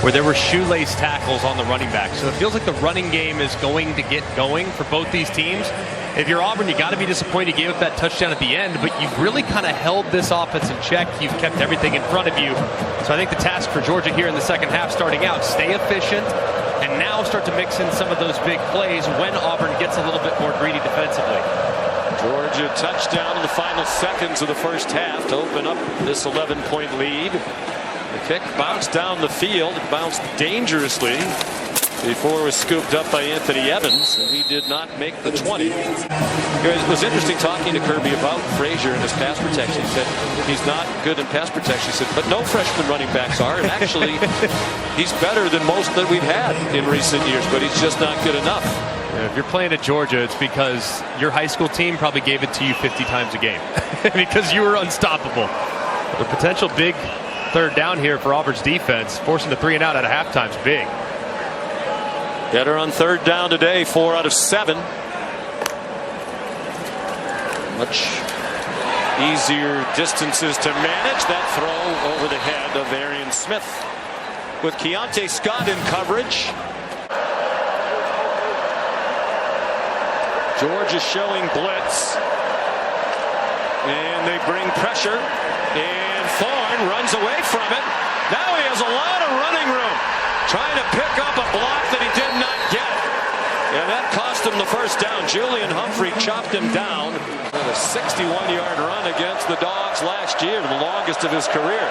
where there were shoelace tackles on the running back. So it feels like the running game is going to get going for both these teams. If you're Auburn, you got to be disappointed you gave up that touchdown at the end, but you've really kind of held this offense in check. You've kept everything in front of you. So I think the task for Georgia here in the second half starting out, stay efficient, and now start to mix in some of those big plays when Auburn gets a little bit more greedy defensively. Georgia touchdown in the final seconds of the first half to open up this 11-point lead. The kick bounced down the field. It bounced dangerously before it was scooped up by Anthony Evans, and he did not make the 20. It was interesting talking to Kirby about Frazier and his pass protection. He said he's not good in pass protection. He said, but no freshman running backs are. And actually, he's better than most that we've had in recent years, but he's just not good enough. If you're playing at Georgia, it's because your high school team probably gave it to you 50 times a game because you were unstoppable. The potential big third down here for Auburn's defense, forcing the 3 and out at a halftime is big. Better on third down today, 4 out of 7. Much easier distances to manage. That throw over the head of Arian Smith with Keontae Scott in coverage. Georgia showing blitz, and they bring pressure, and Thorne runs away from it. Now he has a lot of running room, trying to pick up a block that he did not get, and that cost him the first down. Julian Humphrey chopped him down with a 61-yard run against the Dogs last year, the longest of his career.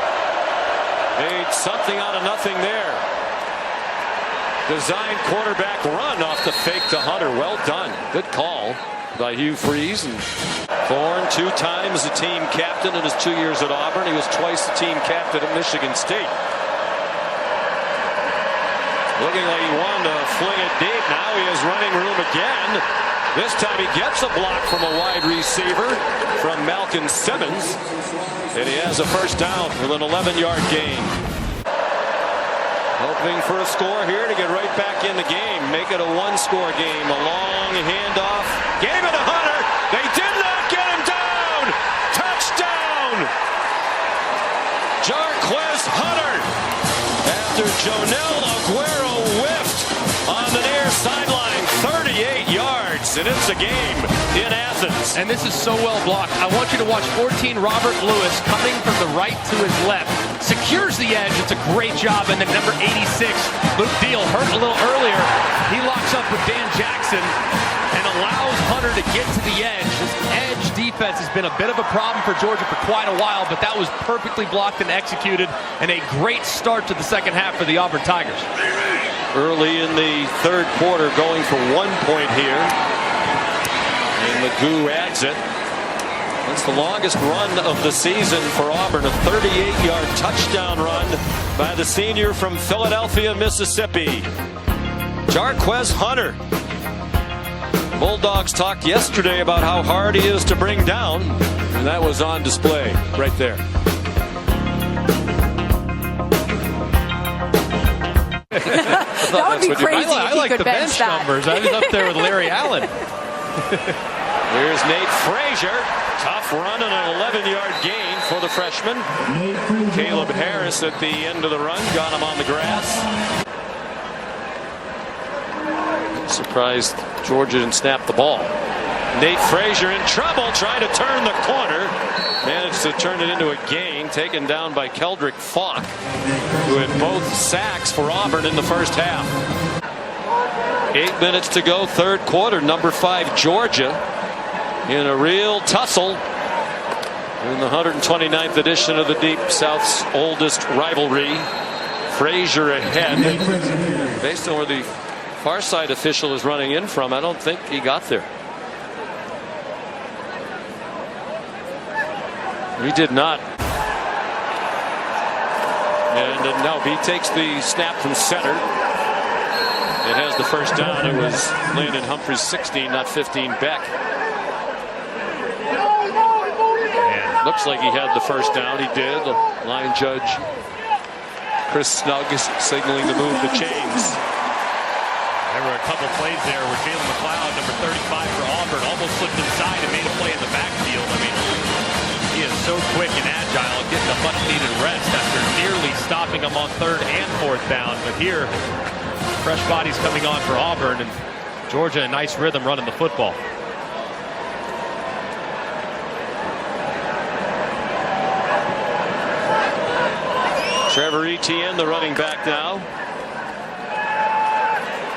Made something out of nothing there. Design quarterback run off the fake to Hunter. Well done. Good call by Hugh Freeze. And Thorne, 2 times the team captain in his 2 years at Auburn. He was twice the team captain at Michigan State. Looking like he wanted to fling it deep. Now he has running room again. This time he gets a block from a wide receiver from Malcolm Simmons. And he has a first down with an 11-yard gain. Hoping for a score here to get right back in the game. Make it a 1-score game. A long handoff. Gave it to Hunter. They did not get him down. Touchdown. Jarquez Hunter. After Jonel Aguero whiffed on the near sideline. 38 yards. And it's a game in Athens. And this is so well blocked. I want you to watch 14 Robert Lewis coming from the right to his left. Secures the edge. It's a great job. And then number 86, Luke Deal, hurt a little earlier. He locks up with Dan Jackson and allows Hunter to get to the edge. This edge defense has been a bit of a problem for Georgia for quite a while, but that was perfectly blocked and executed, and a great start to the second half for the Auburn Tigers. Early in the third quarter, going for 1 point here. And Magoo adds it. That's the longest run of the season for Auburn, a 38-yard touchdown run by the senior from Philadelphia, Mississippi, Jarquez Hunter. Bulldogs talked yesterday about how hard he is to bring down, and that was on display right there. That would be crazy if I like he the could bench that. numbers. I was up there with Larry Allen. Here's Nate Frazier. Tough run and an 11-yard gain for the freshman. Caleb Harris at the end of the run got him on the grass. Surprised Georgia didn't snap the ball. Nate Frazier in trouble trying to turn the corner. Managed to turn it into a gain, taken down by Keldrick Falk, who had both sacks for Auburn in the first half. 8 minutes to go, third quarter. Number 5 Georgia in a real tussle in the 129th edition of the Deep South's oldest rivalry. Frazier ahead. Based on where the far side official is running in from, I don't think he got there. He did not. And no, he takes the snap from center. It has the first down. It was Landon Humphreys 16, not 15 Beck. And looks like he had the first down. He did. The line judge Chris Snug is signaling to move the chains. There were a couple plays there where Jalen McLeod, number 35 for Auburn, almost slipped inside and made a play in the backfield. I mean, he is so quick and agile, getting a much-needed rest after nearly stopping him on third and fourth down. But here, fresh bodies coming on for Auburn, and Georgia a nice rhythm running the football. Trevor Etienne, the running back now.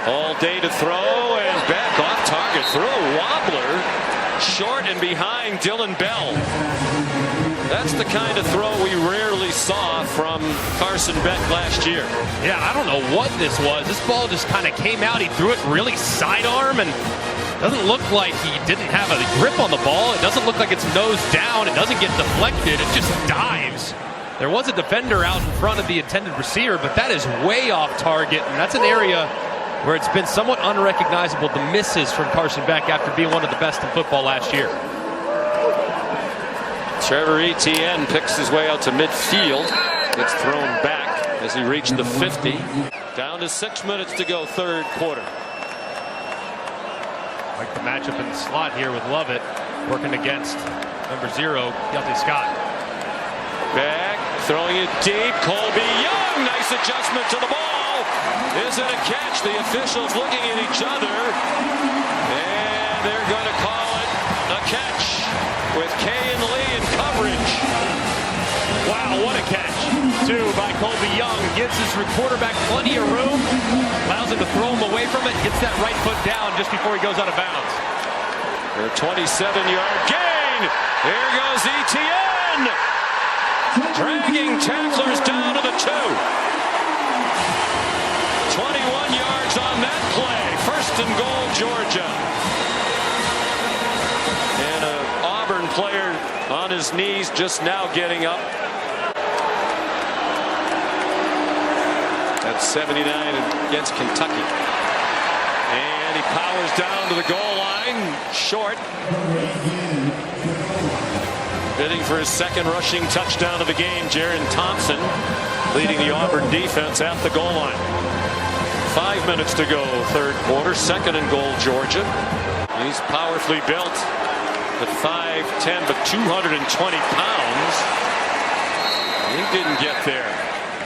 All day to throw, and back off target. Throw a wobbler, short and behind Dylan Bell. That's the kind of throw we rarely saw from Carson Beck last year. Yeah, I don't know what this was. This ball just kind of came out. He threw it really sidearm, and Doesn't look like he didn't have a grip on the ball. It doesn't look like it's nose down. It doesn't get deflected. It just dives. There was a defender out in front of the intended receiver, but that is way off target, and that's an area where it's been somewhat unrecognizable, the misses from Carson Beck after being one of the best in football last year. Trevor Etienne picks his way out to midfield. Gets thrown back as he reached the 50. Down to 6 minutes to go, third quarter. Like the matchup in the slot here with Lovett working against number 0, Keontae Scott. Back, throwing it deep. Colby Young, nice adjustment to the ball. Is it a catch? The officials looking at each other, and they're going to call it a catch with Kay and Lee in coverage. Wow, what a catch. 2 by Colby Young. Gives his quarterback plenty of room. Allows him to throw him away from it. Gets that right foot down just before he goes out of bounds. For a 27-yard gain. Here goes Etienne. Dragging tacklers down to the 2. 21 yards on that play. First and goal, Georgia. And an Auburn player on his knees just now getting up. That's 79 against Kentucky. And he powers down to the goal line. Short. Bidding for his second rushing touchdown of the game, Jaron Thompson leading the Auburn defense at the goal line. 5 minutes to go, third quarter. Second and goal, Georgia. He's powerfully built at 5'10", but 220 pounds. He didn't get there.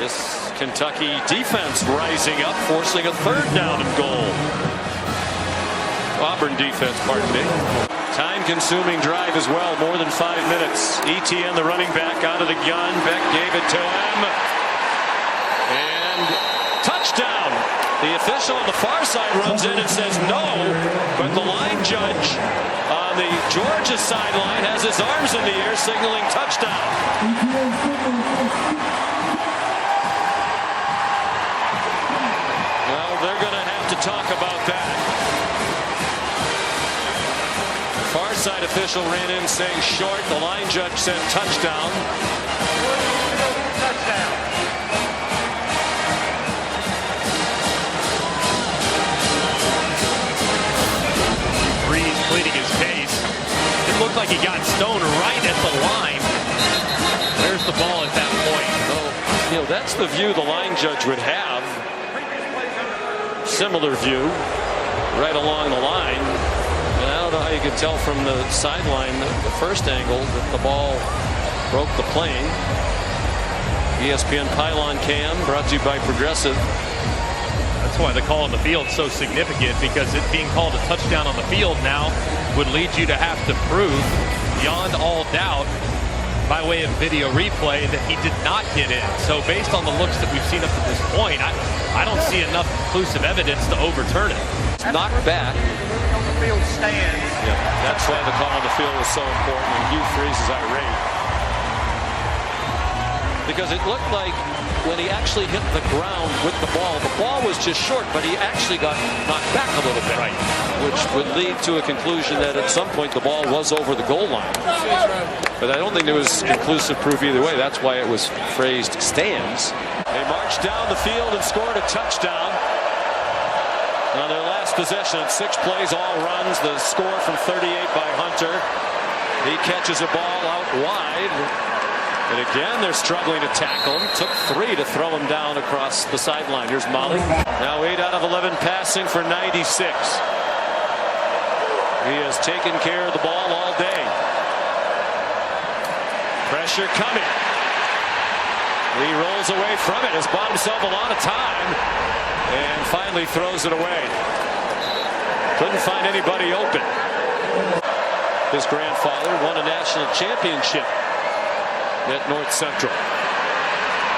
This Kentucky defense rising up, forcing a third down and goal. Auburn defense, pardon me. Time-consuming drive as well, more than 5 minutes. Etienne, the running back, out of the gun. Beck gave it to him. And touchdown. The official on the far side runs in and says no, but the line judge on the Georgia sideline has his arms in the air signaling touchdown. Well, they're going to have to talk about that. The far side official ran in saying short. The line judge said touchdown. Touchdown. Pleading his case. It looked like he got stoned right at the line. Where's the ball at that point? Well, that's the view the line judge would have. Similar view right along the line. And I don't know how you could tell from the sideline, the first angle, that the ball broke the plane. ESPN Pylon Cam brought to you by Progressive. That's why the call on the field is so significant, because it being called a touchdown on the field now would lead you to have to prove beyond all doubt by way of video replay that he did not get in. So based on the looks that we've seen up to this point, I don't see enough conclusive evidence to overturn it. Knocked back. On the field stands. Yeah, that's why the call on the field was so important, and Hugh Freeze is irate. Because it looked like when he actually hit the ground with the ball was just short, but he actually got knocked back a little bit, right, which would lead to a conclusion that at some point the ball was over the goal line. But I don't think there was conclusive proof either way. That's why it was phrased stands. They marched down the field and scored a touchdown on their last possession. 6 plays, all runs. The score from 38 by Hunter. He catches a ball out wide. And again, they're struggling to tackle him. Took 3 to throw him down across the sideline. Here's Molly. Now 8 out of 11 passing for 96. He has taken care of the ball all day. Pressure coming. He rolls away from it. Has bought himself a lot of time. And finally throws it away. Couldn't find anybody open. His grandfather won a national championship at North Central.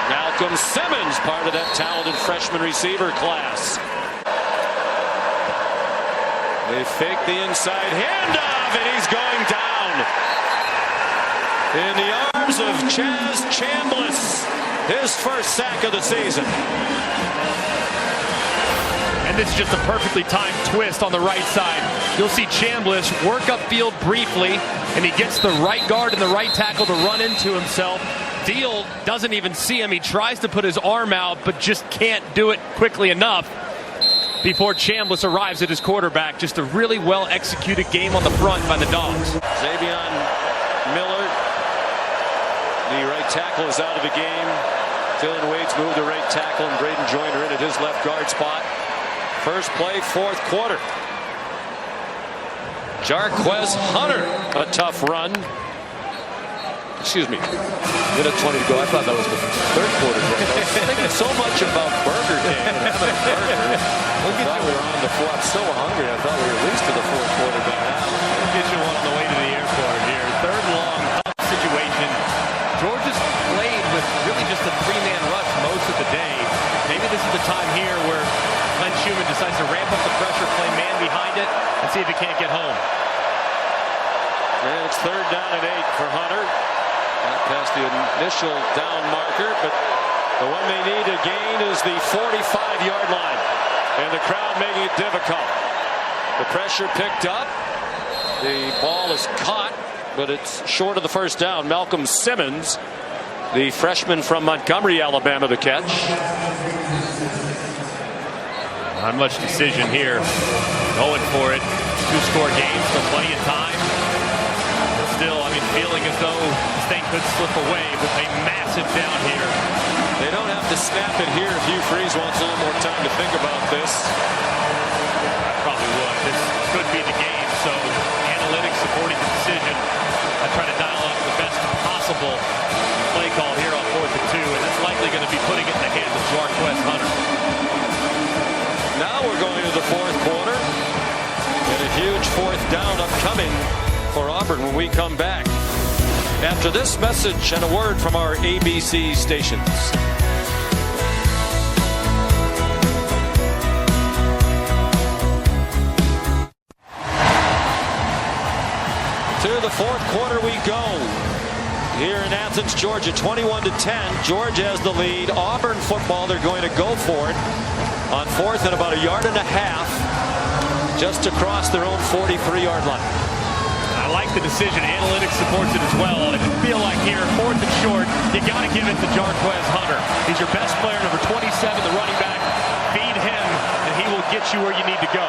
Malcolm Simmons, part of that talented freshman receiver class. They fake the inside handoff, and he's going down. In the arms of Chaz Chambliss, his first sack of the season. And this is just a perfectly timed twist on the right side. You'll see Chambliss work upfield briefly, and he gets the right guard and the right tackle to run into himself. Deal doesn't even see him. He tries to put his arm out, but just can't do it quickly enough before Chambliss arrives at his quarterback. Just a really well-executed game on the front by the Dogs. Xavion Miller, the right tackle, is out of the game. Dylan Wade's moved to right tackle, and Braden Joyner in at his left guard spot. First play, fourth quarter. Jarquez Hunter, a tough run. Excuse me, minute 20 to go. I thought that was the third quarter. I was thinking so much about Burger King and having a burger. Look at you. We were on the floor. I'm so hungry. I thought we were at least to the fourth quarter by now. We'll get you one on the way to the airport here. Third long, tough situation. Georgia's played with really just a three-man rush most of the day. Maybe this is the time here where Glenn Schumann decides to ramp up the pressure, play man behind it, and see if he can't get home. And it's third down and 8 for Hunter. Not past the initial down marker, but the one they need to gain is the 45-yard line. And the crowd making it difficult. The pressure picked up. The ball is caught, but it's short of the first down. Malcolm Simmons, the freshman from Montgomery, Alabama, the catch. Not much decision here. Going for it. Two-score game, still plenty of time. Still, I mean, feeling as though this thing could slip away with a massive down here. They don't have to snap it here if Hugh Freeze wants a little more time to think about this. I probably would. This could be the game, so analytics supporting the decision. I try to dial up the best possible play call here on 4th and 2, and that's likely going to be putting it in the hands of Jarquez Hunter. Now we're going to the fourth quarter, and a huge fourth down upcoming for Auburn when we come back after this message and a word from our ABC stations. To the fourth quarter we go here in Athens, Georgia. 21-10. Georgia has the lead. Auburn football, they're going to go for it on fourth and about 1.5 yards just across their own 43-yard line. I like the decision. Analytics supports it as well. I feel like here, 4th and short, you got to give it to Jarquez Hunter. He's your best player, number 27, the running back. Feed him, and he will get you where you need to go.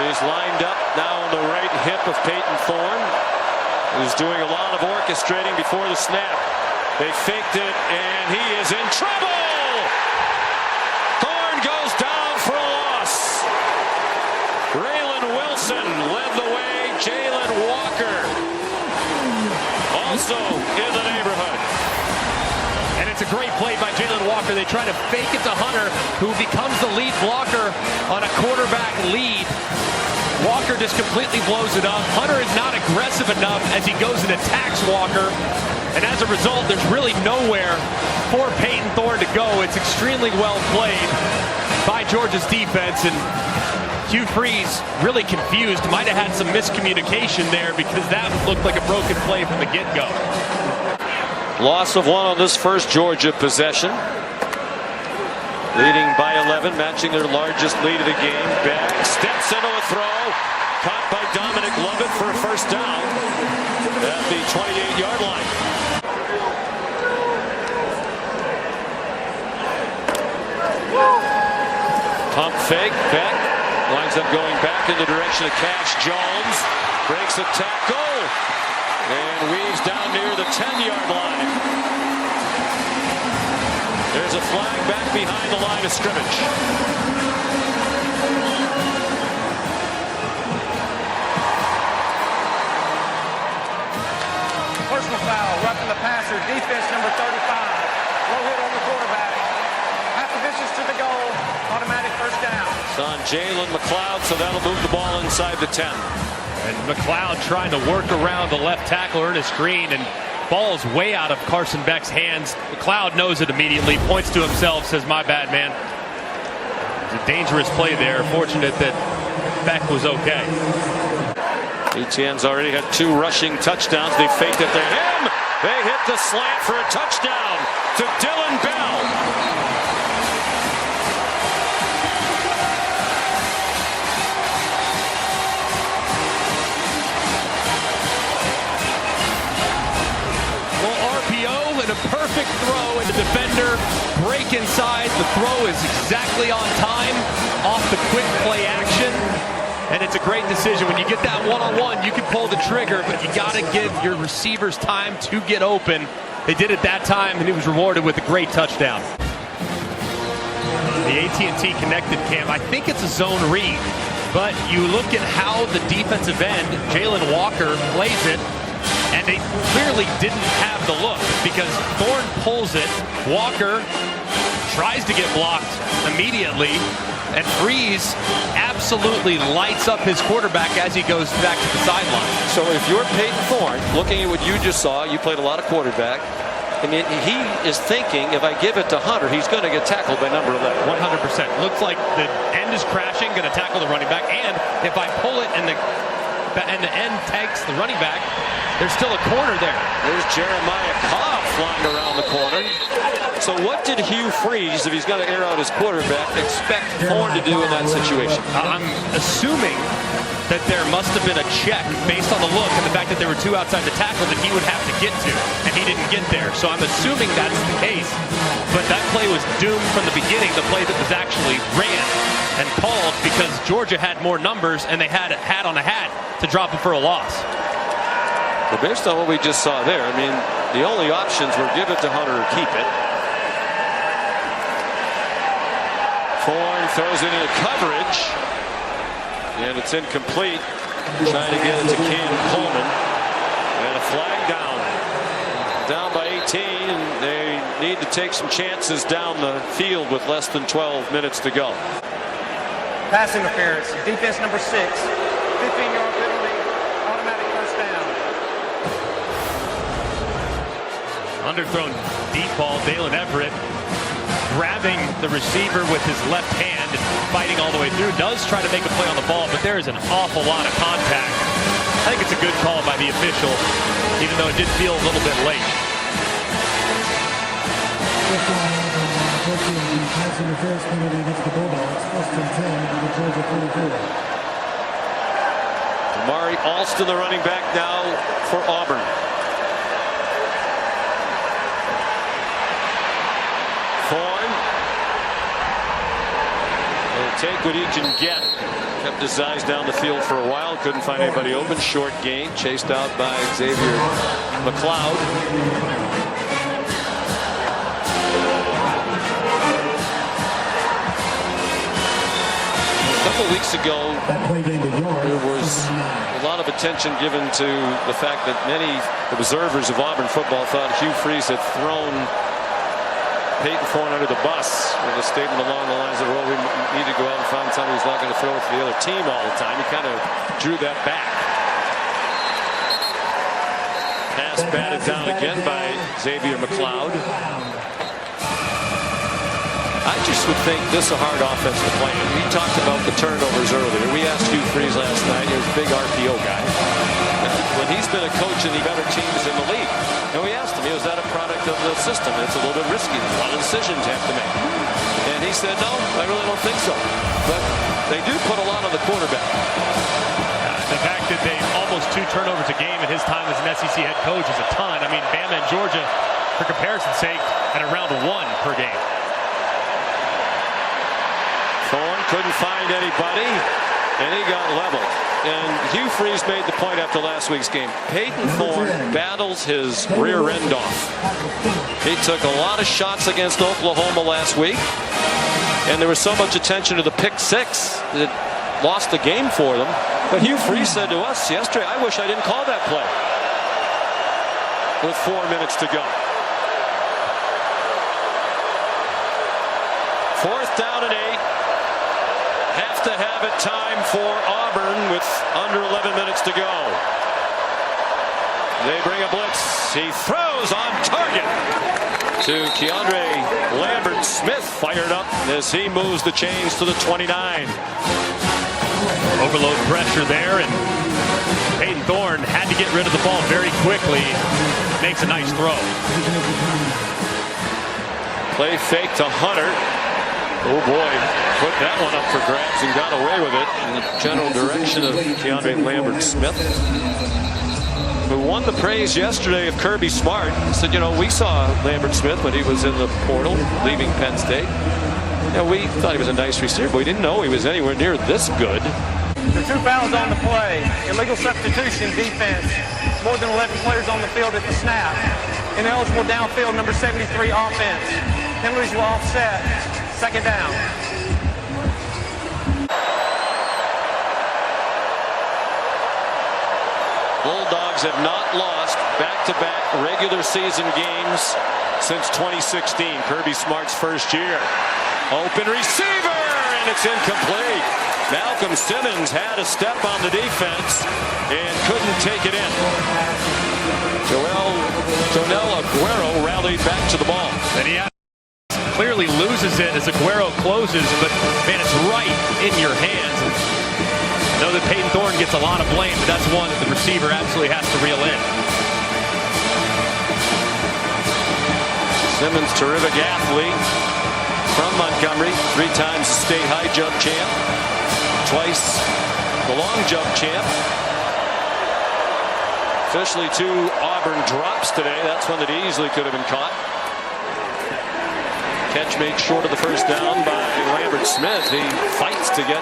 He's lined up now on the right hip of Peyton Thorne, who's doing a lot of orchestrating before the snap. They faked it, and he is in trouble! Thorne goes down for a loss. Raylan Wilson led the way. Jalen Walker also in the neighborhood. And it's a great play by Jalen Walker. They try to fake it to Hunter, who becomes the lead blocker on a quarterback lead. Walker just completely blows it up. Hunter is not aggressive enough as he goes and attacks Walker. And as a result, there's really nowhere for Peyton Thorne to go. It's extremely well played by Georgia's defense. And Hugh Freeze really confused. Might have had some miscommunication there because that looked like a broken play from the get-go. Loss of 1 on this first Georgia possession. Leading by 11, matching their largest lead of the game. Back, steps into a throw. Caught by Dominic Lovett for a first down at the 28-yard line. Pump fake, Beck winds up going back in the direction of Cash Jones. Breaks a tackle and weaves down near the 10-yard line. There's a flag back behind the line of scrimmage. Personal foul, roughing the passer, defense number 35. Low hit on the quarterback. Half the distance to the goal, automatic first down. It's on Jalen McLeod, so that'll move the ball inside the 10. And McLeod trying to work around the left tackle, Ernest Green, and ball's way out of Carson Beck's hands. McLeod knows it immediately, points to himself, says, "My bad, man." It's a dangerous play there. Fortunate that Beck was okay. ETN's already had 2 rushing touchdowns. They faked it to him. They hit the slant for a touchdown to Dylan Bell. A perfect throw, and the defender break inside. The throw is exactly on time off the quick play action, and it's a great decision. When you get that one-on-one, you can pull the trigger, but you got to give your receivers time to get open. They did it that time, and he was rewarded with a great touchdown. The AT&T connected cam, I think it's a zone read, but you look at how the defensive end, Jalen Walker, plays it, and they clearly didn't have the look because Thorne pulls it. Walker tries to get blocked immediately, and Freeze absolutely lights up his quarterback as he goes back to the sideline. So if you're Peyton Thorne, looking at what you just saw, you played a lot of quarterback, and he is thinking, if I give it to Hunter, he's going to get tackled by number 11. 100%. Looks like the end is crashing, going to tackle the running back, and if I pull it and the end takes the running back, there's still a corner there. There's Jeremiah Cobb flying around the corner. So what did Hugh Freeze, if he's going to air out his quarterback, expect Thorne to do in that situation? I'm assuming that there must have been a check based on the look and the fact that there were two outside the tackle that he would have to get to, and he didn't get there. So I'm assuming that's the case. But that play was doomed from the beginning, the play that was actually ran and called, because Georgia had more numbers and they had a hat on a hat to drop it for a loss. But based on what we just saw there, I mean, the only options were give it to Hunter or keep it. Thorne throws it into coverage, and it's incomplete. Trying to get it to Cam Coleman, and a flag down by 18, and they need to take some chances down the field with less than 12 minutes to go. Pass interference, defense number 6, 15-yard penalty, automatic first down. Underthrown deep ball, Dalen Everett grabbing the receiver with his left hand and fighting all the way through. Does try to make a play on the ball, but there is an awful lot of contact. I think it's a good call by the official, even though it did feel a little bit late. Amari Alston, the running back now for Auburn. Thorne will take what he can get. Kept his eyes down the field for a while. Couldn't find anybody open. Short gain. Chased out by Xavier McLeod. A couple weeks ago, there was a lot of attention given to the fact that many observers of Auburn football thought Hugh Freeze had thrown Peyton Thorne under the bus with a statement along the lines of, well, we need to go out and find somebody who's not going to throw it to the other team all the time. He kind of drew that back. Pass batted down again by Xavier McLeod. I just would think this is a hard offense to play. We talked about the turnovers earlier. We asked Hugh Freeze last night. He was a big RPO guy. When he's been a coach in the better teams in the league. And we asked him, is that a product of the system? It's a little bit risky. A lot of decisions you have to make. And he said, no, I really don't think so. But they do put a lot on the quarterback. The fact that they almost 2 turnovers a game in his time as an SEC head coach is a ton. I mean, Bama and Georgia, for comparison's sake, at around 1 per game. Thorne couldn't find anybody, and he got leveled. And Hugh Freeze made the point after last week's game. Peyton Thorne battles his rear end off. He took a lot of shots against Oklahoma last week, and there was so much attention to the pick 6 that lost the game for them. But Hugh Freeze said to us yesterday, I wish I didn't call that play with 4 minutes to go. 4th down and 8. Have to have it time for Auburn with under 11 minutes to go. They bring a blitz. He throws on target to Keandre Lambert. Smith fired up as he moves the chains to the 29. Overload pressure there, and Peyton Thorne had to get rid of the ball very quickly. Makes a nice throw. Play fake to Hunter. Oh boy, put that one up for grabs and got away with it in the general direction of Keandre Lambert-Smith, who won the praise yesterday of Kirby Smart. He said, you know, we saw Lambert-Smith when he was in the portal leaving Penn State. You know, we thought he was a nice receiver, but we didn't know he was anywhere near this good. There are 2 fouls on the play. Illegal substitution defense. More than 11 players on the field at the snap. Ineligible downfield, number 73 offense. Penalties will offset. 2nd down. Bulldogs have not lost back-to-back regular season games since 2016, Kirby Smart's first year. Open receiver, and it's incomplete. Malcolm Simmons had a step on the defense and couldn't take it in. Jonel Aguero rallied back to the ball. And he clearly loses it as Aguero closes, but man, it's right in your hands. I know that Peyton Thorne gets a lot of blame, but that's one that the receiver absolutely has to reel in. Simmons, terrific athlete from Montgomery, 3 times state high jump champ, twice the long jump champ. Officially 2 Auburn drops today. That's one that easily could have been caught. Catch made short of the first down by Lambert-Smith. He fights to get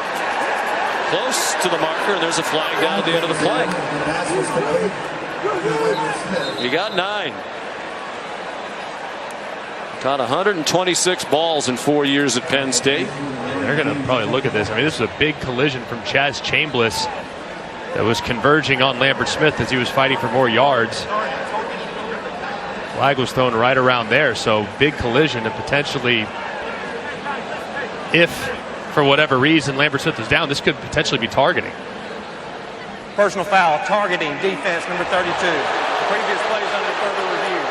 close to the marker, and there's a flag down at the end of the play. He got 9. Caught 126 balls in 4 years at Penn State. They're going to probably look at this. I mean, this was a big collision from Chaz Chambliss that was converging on Lambert-Smith as he was fighting for more yards. Flag was thrown right around there, so big collision, and potentially, if for whatever reason Lambert-Smith was down, this could potentially be targeting. Personal foul, targeting defense, number 32. The previous play is under further review.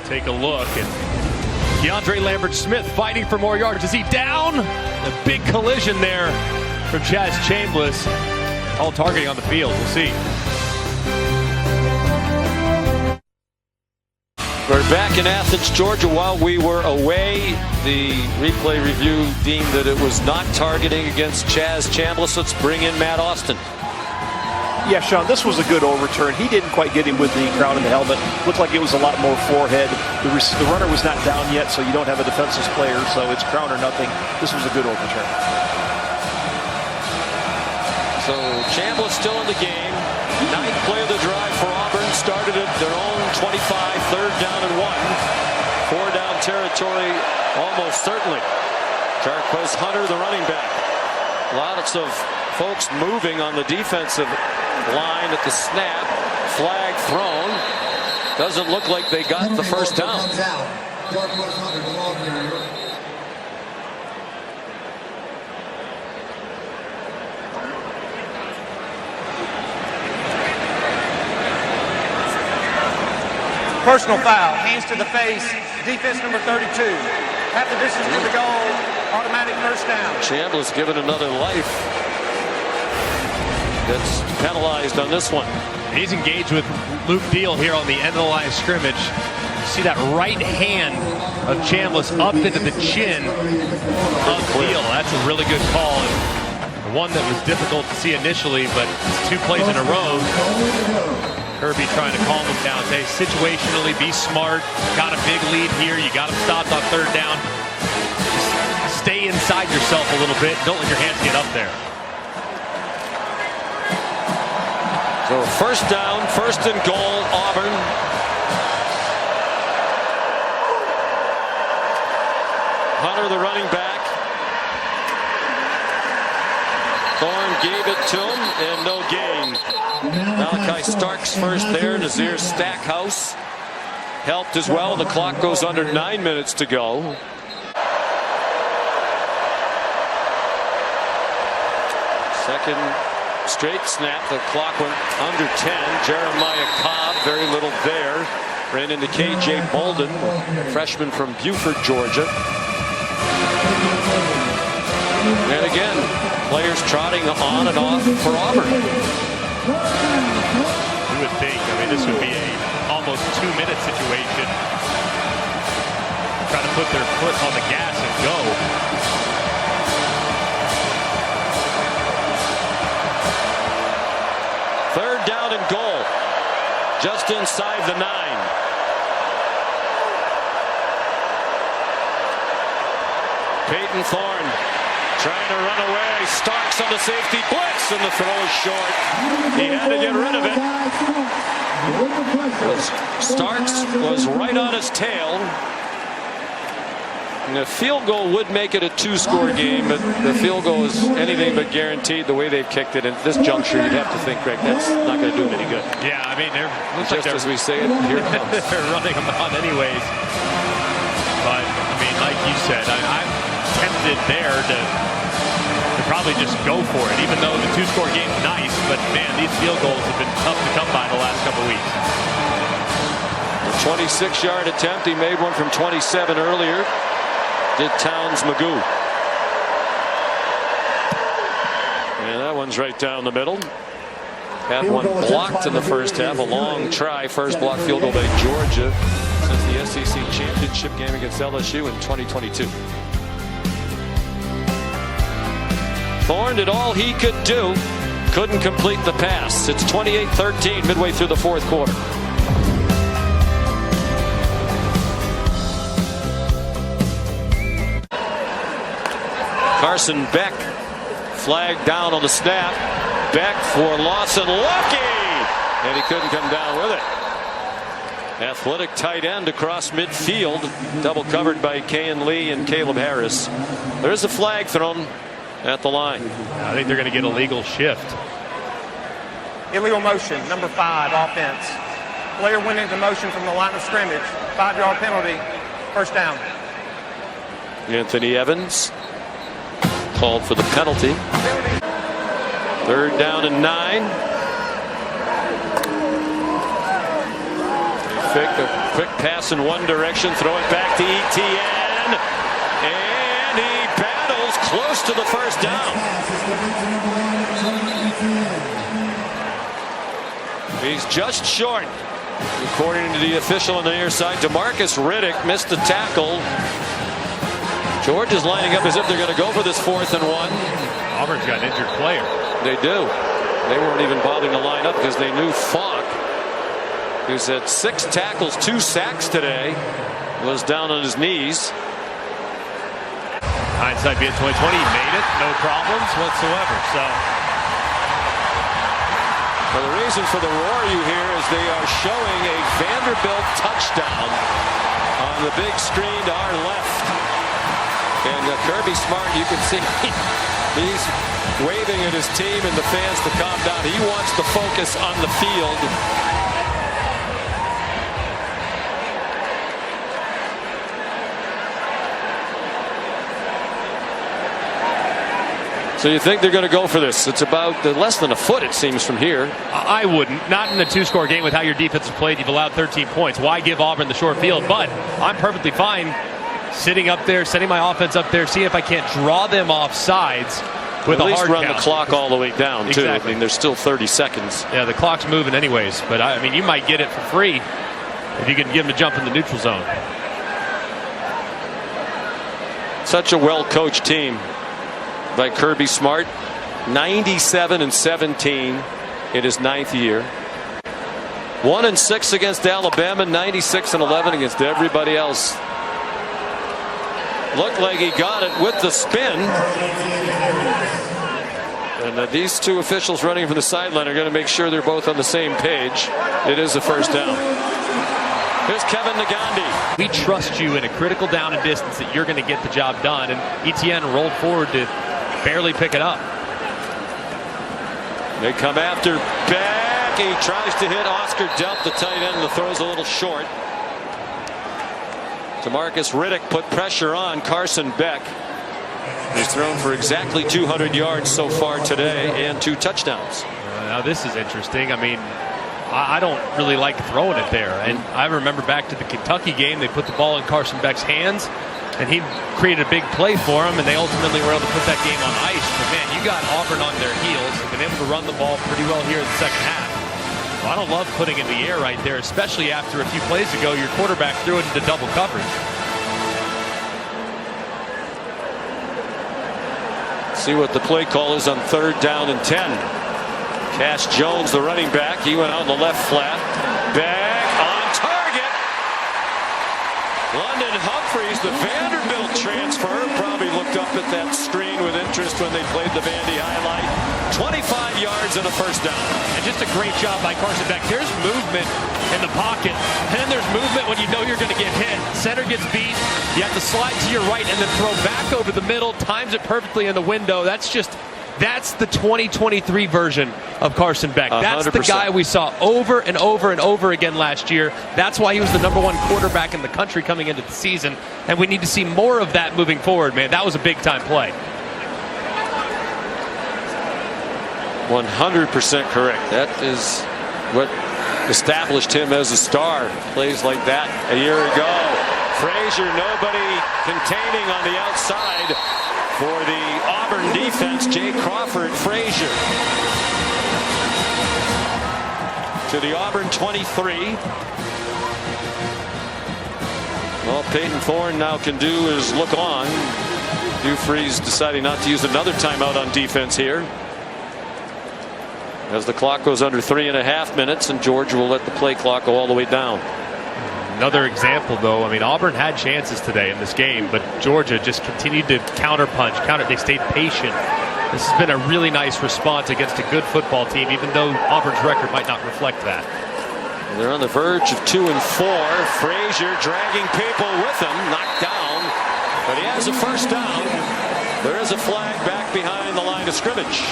Take a look, and Keandre Lambert-Smith fighting for more yards. Is he down? A big collision there from Chaz Chambliss. All targeting on the field. We'll see. We're back in Athens, Georgia. While we were away, the replay review deemed that it was not targeting against Chaz Chambliss. Let's bring in Matt Austin. Yeah, Sean, this was a good overturn. He didn't quite get him with the crown and the helmet. Looked like it was a lot more forehead. The runner was not down yet, so you don't have a defenseless player, so it's crown or nothing. This was a good overturn. So Chambliss still in the game. 9th play of the drive for Auburn. Started at their own 25, 3rd down and 1. 4-down territory, almost certainly. Jarquez Hunter, the running back. Lots of folks moving on the defensive line at the snap. Flag thrown. Doesn't look like they got the first down. Personal foul, hands to the face, defense number 32. Half the distance to the goal, automatic first down. Chambliss given another life. Gets penalized on this one. He's engaged with Luke Deal here on the end of the line of scrimmage. You see that right hand of Chambliss up into the chin of Deal. That's a really good call. And one that was difficult to see initially, but 2 plays in a row. Kirby trying to calm him down. Say, situationally, be smart. Got a big lead here. You got him stopped on 3rd down. Just stay inside yourself a little bit. Don't let your hands get up there. So first down, 1st and goal, Auburn. Hunter, the running back. Thorne gave it to him, and no gain. Malachi Starks first there. Nazir Stackhouse helped as well. The clock goes under 9 minutes to go. Second straight snap. The clock went under 10. Jeremiah Cobb, very little there. Ran into K.J. Bolden, freshman from Buford, Georgia. And again, players trotting on and off for Auburn. You would think, I mean, this would be a almost 2-minute situation. Trying to put their foot on the gas and go. Third down and goal. Just inside the 9. Peyton Thorne trying to run away. Starks on the safety blitz, and the throw is short. He had to get rid of it. Starks was right on his tail. And a field goal would make it a 2-score game, but the field goal is anything but guaranteed the way they've kicked it. At this juncture, you'd have to think, Greg, that's not going to do him any good. Yeah, I mean, looks just like as we say it, here it comes. They're running them on anyways. But, I mean, like you said, I'm tempted there to probably just go for it, even though the 2-score game's nice. But, man, these field goals have been tough to come by the last couple weeks. 26-yard attempt. He made one from 27 earlier. Did Towns Magoo. And that one's right down the middle. Had one blocked in the first half. A long try. First block field goal by Georgia since the SEC championship game against LSU in 2022. Thorne did all he could do. Couldn't complete the pass. It's 28-13 midway through the fourth quarter. Carson Beck flagged down on the snap. Beck for Lawson Lucky, and he couldn't come down with it. Athletic tight end across midfield, double covered by Kayan Lee and Caleb Harris. There is a flag thrown at the line. I think they're going to get a legal shift. Illegal motion, number 5, offense. Player went into motion from the line of scrimmage. 5-yard penalty, first down. Anthony Evans called for the penalty. Third down and 9. They fake a quick pass in one direction, throw it back to Etienne, and he battles close to the first down. He's just short. According to the official on the near side, DeMarcus Riddick missed the tackle. Georgia's lining up as if they're going to go for this 4th and 1. Auburn's got an injured player. They do. They weren't even bothering to line up because they knew Falk, who's had 6 tackles, 2 sacks today, was down on his knees. Hindsight being 2020, he made it, no problems whatsoever. So, well, the reason for the roar you hear is they are showing a Vanderbilt touchdown on the big screen to our left. And Kirby Smart, you can see he's waving at his team and the fans to calm down. He wants to focus on the field. So you think they're going to go for this? It's about less than a foot, it seems, from here. I wouldn't. Not in a 2-score game with how your defense has played. You've allowed 13 points. Why give Auburn the short field? But I'm perfectly fine sitting up there, setting my offense up there, seeing if I can't draw them off sides with at a least hard run count. The clock all the way down, too. Exactly. I mean, there's still 30 seconds. Yeah, the clock's moving anyways. But, I mean, you might get it for free if you can get them to jump in the neutral zone. Such a well-coached team by Kirby Smart. 97-17 in his 9th year. 1-6 against Alabama, 96-11 against everybody else. Looked like he got it with the spin. And these two officials running from the sideline are going to make sure they're both on the same page. It is a first down. Here's Kevin Nagandi. We trust you in a critical down and distance that you're going to get the job done. And Etienne rolled forward to barely pick it up. They come after Beck. He tries to hit Oscar Delp, the tight end. The throw's a little short. DeMarcus Riddick put pressure on Carson Beck. He's thrown for exactly 200 yards so far today and 2 touchdowns. Now this is interesting. I mean, I don't really like throwing it there. And I remember back to the Kentucky game, they put the ball in Carson Beck's hands. And he created a big play for him, and they ultimately were able to put that game on ice. But man, you got Auburn on their heels. They've been able to run the ball pretty well here in the second half. Well, I don't love putting in the air right there, especially after a few plays ago, your quarterback threw it into double coverage. See what the play call is on 3rd down and 10. Cash Jones, the running back, he went out in the left flat. Back on target. London Humphreys, the Vanderbilt transfer, probably looked up at that screen with interest when they played the Vandy highlight. 25 yards and a first down. And just a great job by Carson Beck. There's movement in the pocket, and then there's movement when you know you're going to get hit. Center gets beat. You have to slide to your right and then throw back over the middle. Times it perfectly in the window. That's the 2023 version of Carson Beck. That's 100%. The guy we saw over and over and over again last year. That's why he was the #1 quarterback in the country coming into the season. And we need to see more of that moving forward, man. That was a big-time play. 100% correct. That is what established him as a star. Plays like that a year ago. Frazier, nobody containing on the outside for the Auburn defense. Jay Crawford, Frazier to the Auburn 23. All Peyton Thorne now can do is look on. Dufries deciding not to use another timeout on defense here, as the clock goes under 3.5 minutes, and Georgia will let the play clock go all the way down. Another example, though, I mean, Auburn had chances today in this game, but Georgia just continued to counterpunch. They stayed patient. This has been a really nice response against a good football team, even though Auburn's record might not reflect that. They're on the verge of 2 and 4. Frazier dragging people with him, knocked down, but he has a first down. There is a flag back behind the line of scrimmage.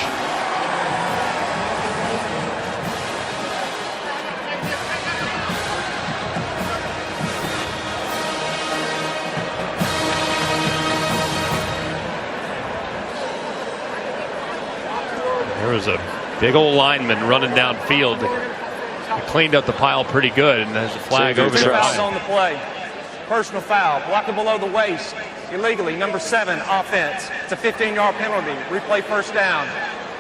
There was a big old lineman running downfield. He cleaned up the pile pretty good, and there's a flag over there. Fouls on the play. Personal foul, blocking below the waist, illegally, #7, offense. It's a 15-yard penalty. Replay first down.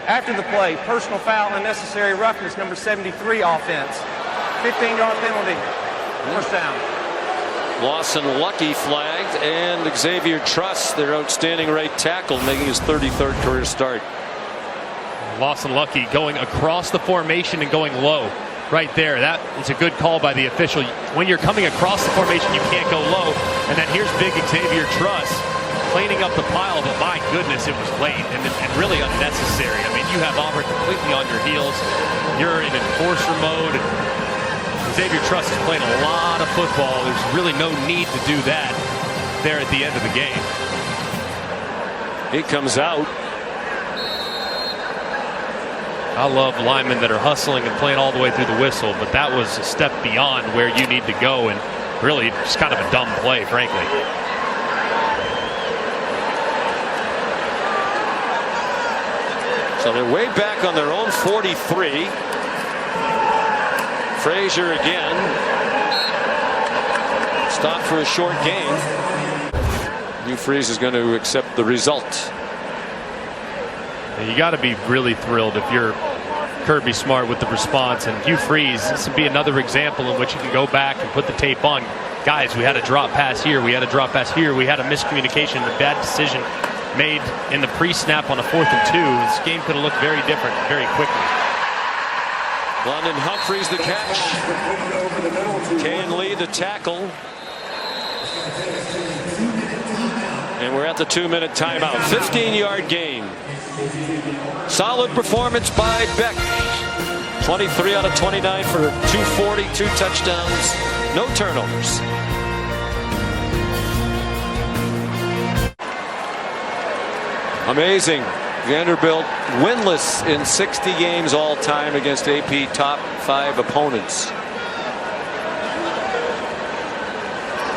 After the play, personal foul, unnecessary roughness, #73, offense. 15-yard penalty. First down. Lawson Lucky flagged, and Xavier Truss, their outstanding right tackle, making his 33rd career start. Lawson Lucky going across the formation and going low right there. That is a good call by the official. When you're coming across the formation, you can't go low. And then here's big Xavier Truss cleaning up the pile, but my goodness, it was late and really unnecessary. I mean, you have Auburn completely on your heels. You're in enforcer mode. And Xavier Truss is playing a lot of football. There's really no need to do that there at the end of the game. He comes out. I love linemen that are hustling and playing all the way through the whistle, but that was a step beyond where you need to go, and really just kind of a dumb play, frankly. So they're way back on their own 43. Frazier again. Stopped for a short gain. Dufries is going to accept the result. You got to be really thrilled if you're Kirby Smart with the response. And Hugh Freeze, this would be another example in which you can go back and put the tape on. Guys, we had a drop pass here. We had a drop pass here. We had a miscommunication, a bad decision made in the pre-snap on a 4th and 2. This game could have looked very different very quickly. London Humphreys the catch. Kane Lee the tackle. And we're at the 2-minute timeout. 15-yard gain. Solid performance by Beck. 23 out of 29 for 240, 2 touchdowns, no turnovers. Amazing. Vanderbilt winless in 60 games all time against AP top 5 opponents.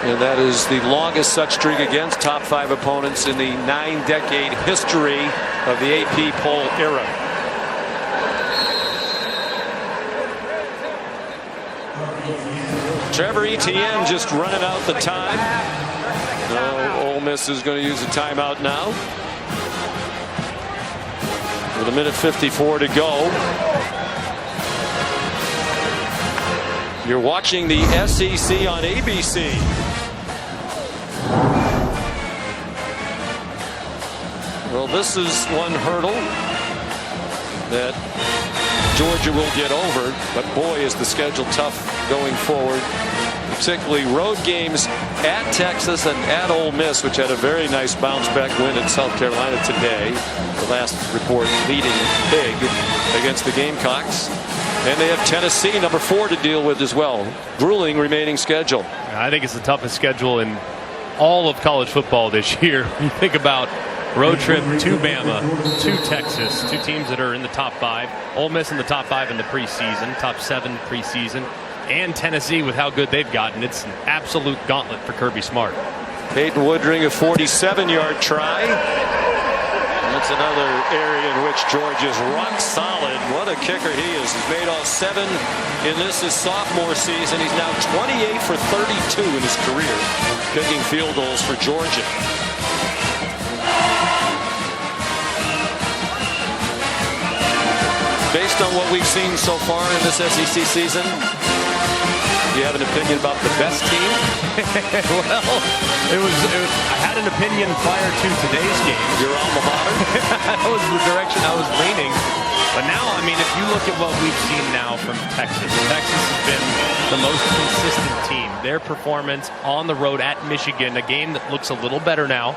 And that is the longest such streak against top 5 opponents in the 9-decade history of the AP poll era. Trevor Etienne just running out the time. Ole Miss is going to use a timeout now. With 1:54 to go. You're watching the SEC on ABC. Well, this is one hurdle that Georgia will get over, but boy, is the schedule tough going forward. Particularly road games at Texas and at Ole Miss, which had a very nice bounce back win at South Carolina today. The last report leading big against the Gamecocks. And they have Tennessee, number 4, to deal with as well. Grueling remaining schedule. I think it's the toughest schedule in all of college football this year. You think about road trip to Bama, to Texas, 2 teams that are in the top 5. Ole Miss in the top 5 in the preseason, top 7 preseason. And Tennessee with how good they've gotten. It's an absolute gauntlet for Kirby Smart. Peyton Woodring, a 47-yard try. That's another area in which George is rock solid. What a kicker he is. He's made all 7 in this his sophomore season. He's now 28 for 32 in his career, kicking field goals for Georgia. Based on what we've seen so far in this SEC season, do you have an opinion about the best team? Well, I had an opinion prior to today's game. Your alma mater? That was the direction I was leaning. But now, I mean, if you look at what we've seen now from Texas has been the most consistent team. Their performance on the road at Michigan, a game that looks a little better now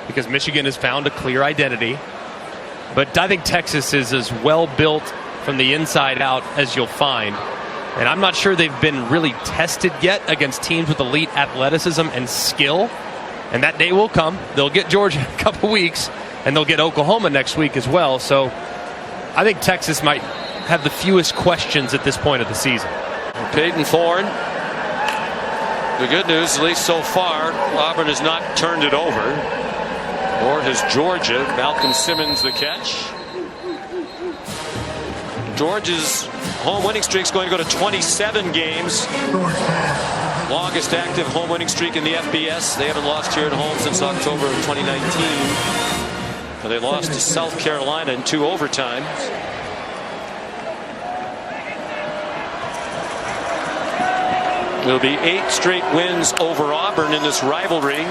because Michigan has found a clear identity. But I think Texas is as well built from the inside out as you'll find. And I'm not sure they've been really tested yet against teams with elite athleticism and skill. And that day will come. They'll get Georgia in a couple weeks, and they'll get Oklahoma next week as well. So I think Texas might have the fewest questions at this point of the season. Peyton Thorne. The good news, at least so far, Auburn has not turned it over. Nor has Georgia. Malcolm Simmons the catch. Georgia's home winning streak is going to go to 27 games. Longest active home winning streak in the FBS. They haven't lost here at home since October of 2019. And they lost to South Carolina in 2 overtimes. It'll be 8 straight wins over Auburn in this rivalry.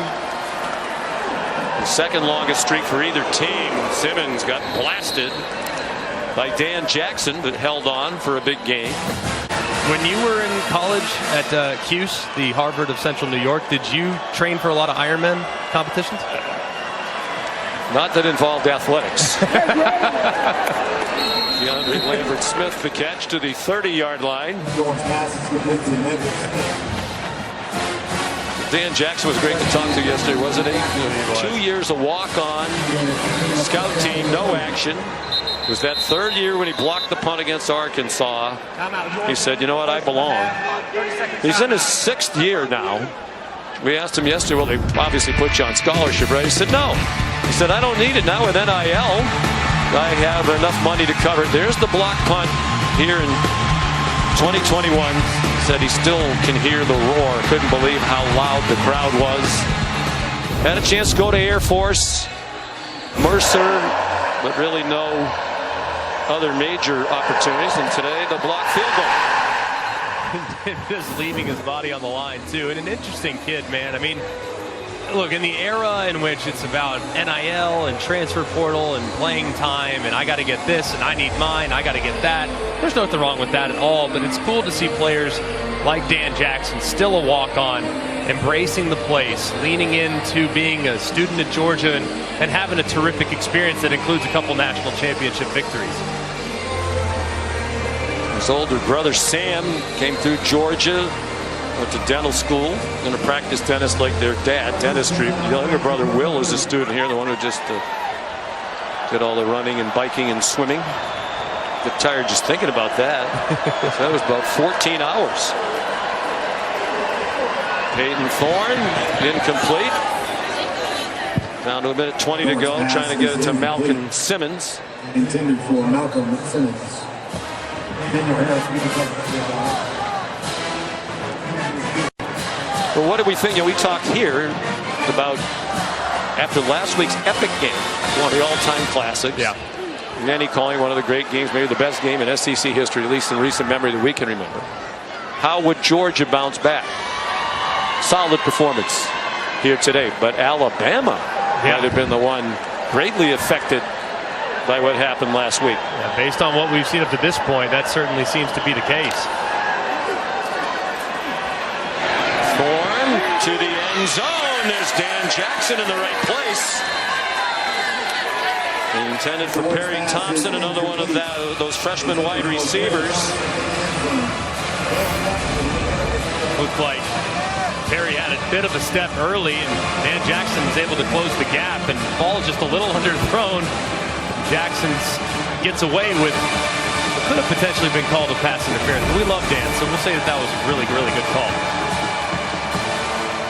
The second longest streak for either team. Simmons got blasted by Dan Jackson, but held on for a big game. When you were in college at Cuse, the Harvard of Central New York, did you train for a lot of Ironman competitions? Not that involved athletics. DeAndre Lambert-Smith the catch to the 30-yard line. Dan Jackson was great to talk to yesterday, wasn't he? 2 years a walk-on, scout team, no action. It was that 3rd year when he blocked the punt against Arkansas. He said, you know what, I belong. He's in his 6th year now. We asked him yesterday, well, they obviously put you on scholarship, right? He said, no. He said, I don't need it now with NIL. I have enough money to cover it. There's the block punt here in 2021. He said he still can hear the roar. Couldn't believe how loud the crowd was. Had a chance to go to Air Force, Mercer, but really no other major opportunities. And today, the block field goal. Just leaving his body on the line, too. And an interesting kid, man. I mean, look, in the era in which it's about NIL and transfer portal and playing time, and I got to get this, and I need mine, I got to get that. There's nothing wrong with that at all, but it's cool to see players like Dan Jackson, still a walk-on, embracing the place, leaning into being a student at Georgia and having a terrific experience that includes a couple national championship victories. His older brother Sam came through Georgia, went to dental school, going to practice dentist like their dad, dentistry. The younger brother Will is a student here, the one who just did all the running and biking and swimming. Get tired just thinking about that. So that was about 14 hours. Peyton Thorne, incomplete. Down to 1:20 to go, trying to get it to Malcolm Simmons. Intended for Malcolm Simmons. Well, what do we think? You know, we talked here about after last week's epic game, one of the all-time classics. Yeah. Many calling one of the great games, maybe the best game in SEC history, at least in recent memory that we can remember. How would Georgia bounce back? Solid performance here today, but Alabama might have been the one greatly affected by what happened last week. Yeah, based on what we've seen up to this point, that certainly seems to be the case. Thorne to the end zone. There's Dan Jackson in the right place. Intended for Perry Thompson, another one of those freshman wide receivers. Looked like Perry had a bit of a step early, and Dan Jackson was able to close the gap, and the ball is just a little underthrown. Jackson gets away with what could have potentially been called a pass interference. But we love Dan, so we'll say that was a really, really good call.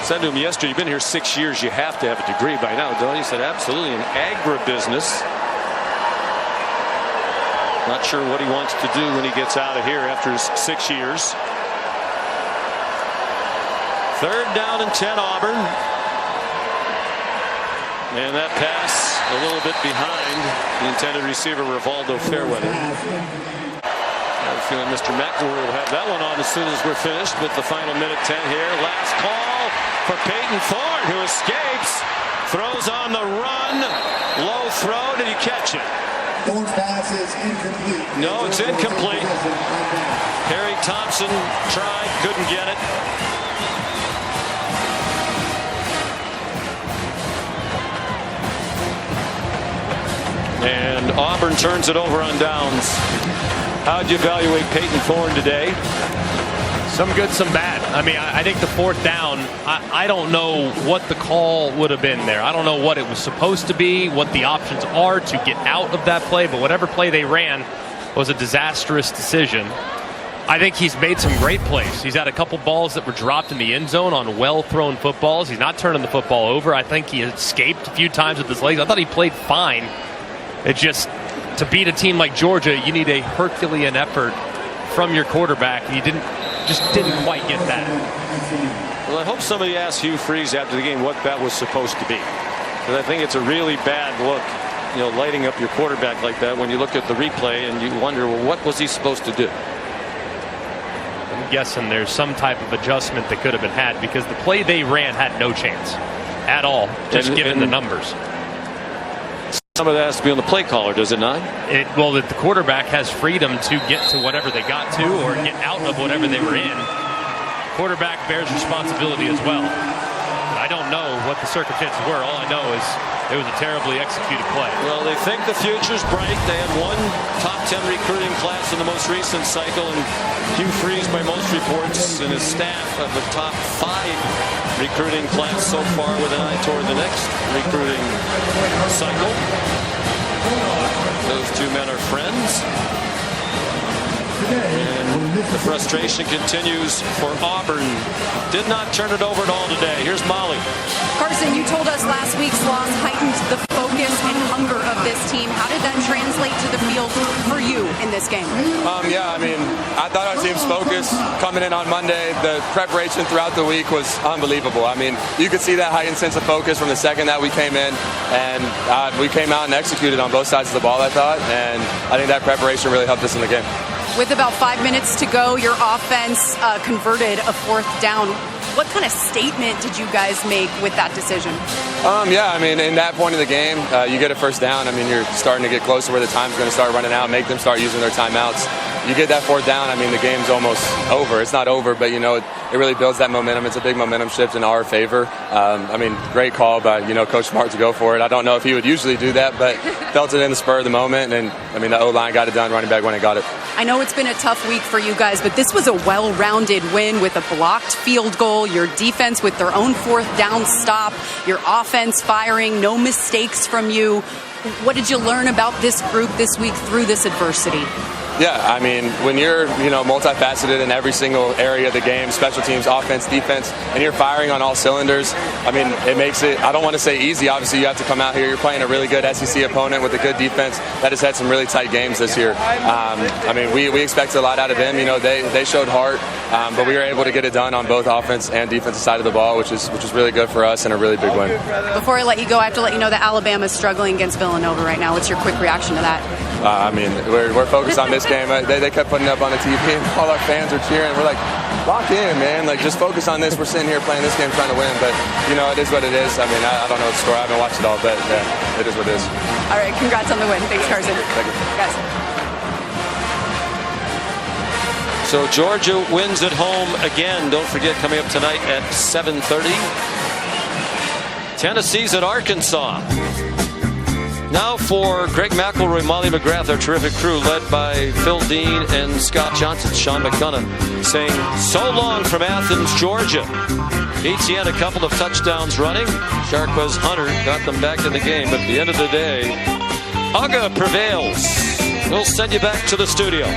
Said to him yesterday, you've been here 6 years, you have to have a degree by now, don't you? He said, absolutely, in agribusiness. Not sure what he wants to do when he gets out of here after his 6 years. 3rd down and 10, Auburn. And that pass a little bit behind the intended receiver, Rivaldo Fairweather. I have a feeling Mr. McElroy will have that one on as soon as we're finished with the final minute 10 here. Last call for Peyton Thorne, who escapes, throws on the run, low throw. Did he catch it? Thorne's pass is incomplete. No, it's incomplete. Perry Thompson tried, couldn't get it. And Auburn turns it over on downs. How'd you evaluate Peyton Thorne today? Some good, some bad. I mean, I think the 4th down, I don't know what the call would have been there. I don't know what it was supposed to be, what the options are to get out of that play, but whatever play they ran was a disastrous decision. I think he's made some great plays. He's had a couple balls that were dropped in the end zone on well-thrown footballs. He's not turning the football over. I think he escaped a few times with his legs. I thought he played fine. It just, to beat a team like Georgia, you need a Herculean effort from your quarterback. He just didn't quite get that. Well, I hope somebody asked Hugh Freeze after the game what that was supposed to be. Because I think it's a really bad look, lighting up your quarterback like that when you look at the replay and you wonder, well, what was he supposed to do? I'm guessing there's some type of adjustment that could have been had because the play they ran had no chance at all, just given the numbers. Some of that has to be on the play caller, does it not? Well, the quarterback has freedom to get to whatever they got to or get out of whatever they were in. Quarterback bears responsibility as well. But I don't know what the circumstances were. All I know is it was a terribly executed play. Well, they think the future's bright. They had one top 10 recruiting class in the most recent cycle, and Hugh Freeze, by most reports, and his staff of the top 5 recruiting class so far with an eye toward the next recruiting cycle. Those two men are friends. And the frustration continues for Auburn. Did not turn it over at all today. Here's Molly. Carson, you told us last week's loss heightened the focus and hunger of this team. How did that translate to the field for you in this game? Yeah, I mean, I thought our team's focus coming in on Monday, the preparation throughout the week was unbelievable. I mean, you could see that heightened sense of focus from the second that we came in, and we came out and executed on both sides of the ball, I thought, and I think that preparation really helped us in the game. With about 5 minutes to go, your offense converted a 4th down. What kind of statement did you guys make with that decision? Yeah, I mean, in that point of the game, you get a 1st down. I mean, you're starting to get close to where the time's going to start running out, make them start using their timeouts. You get that 4th down, I mean, the game's almost over. It's not over, but, it really builds that momentum. It's a big momentum shift in our favor. I mean, great call by, Coach Smart to go for it. I don't know if he would usually do that, but felt it in the spur of the moment. And, I mean, the O-line got it done, running back when it got it. I know it's been a tough week for you guys, but this was a well-rounded win with a blocked field goal, your defense with their own 4th down stop, your offense firing, no mistakes from you. What did you learn about this group this week through this adversity? Yeah, I mean, when you're, multifaceted in every single area of the game, special teams, offense, defense, and you're firing on all cylinders, I mean, it makes it, I don't want to say easy. Obviously, you have to come out here. You're playing a really good SEC opponent with a good defense that has had some really tight games this year. I mean, we expected a lot out of them. They showed heart, but we were able to get it done on both offense and defensive side of the ball, which is really good for us and a really big win. Before I let you go, I have to let you know that Alabama's struggling against Villanova right now. What's your quick reaction to that? I mean, we're focused on this game. They kept putting up on the TV, and all our fans are cheering. We're like, lock in, man. Like, just focus on this. We're sitting here playing this game, trying to win. But, it is what it is. I mean, I don't know the score. I haven't watched it all, but yeah, it is what it is. All right, congrats on the win. Thanks, Carson. Thank you. Guys. So Georgia wins at home again. Don't forget, coming up tonight at 7:30. Tennessee's at Arkansas. Now for Greg McElroy, Molly McGrath, our terrific crew led by Phil Dean and Scott Johnson. Sean McDonough saying so long from Athens, Georgia. Etienne a couple of touchdowns running. Sharkbuzz Hunter got them back in the game. But at the end of the day, Uga prevails. We'll send you back to the studio.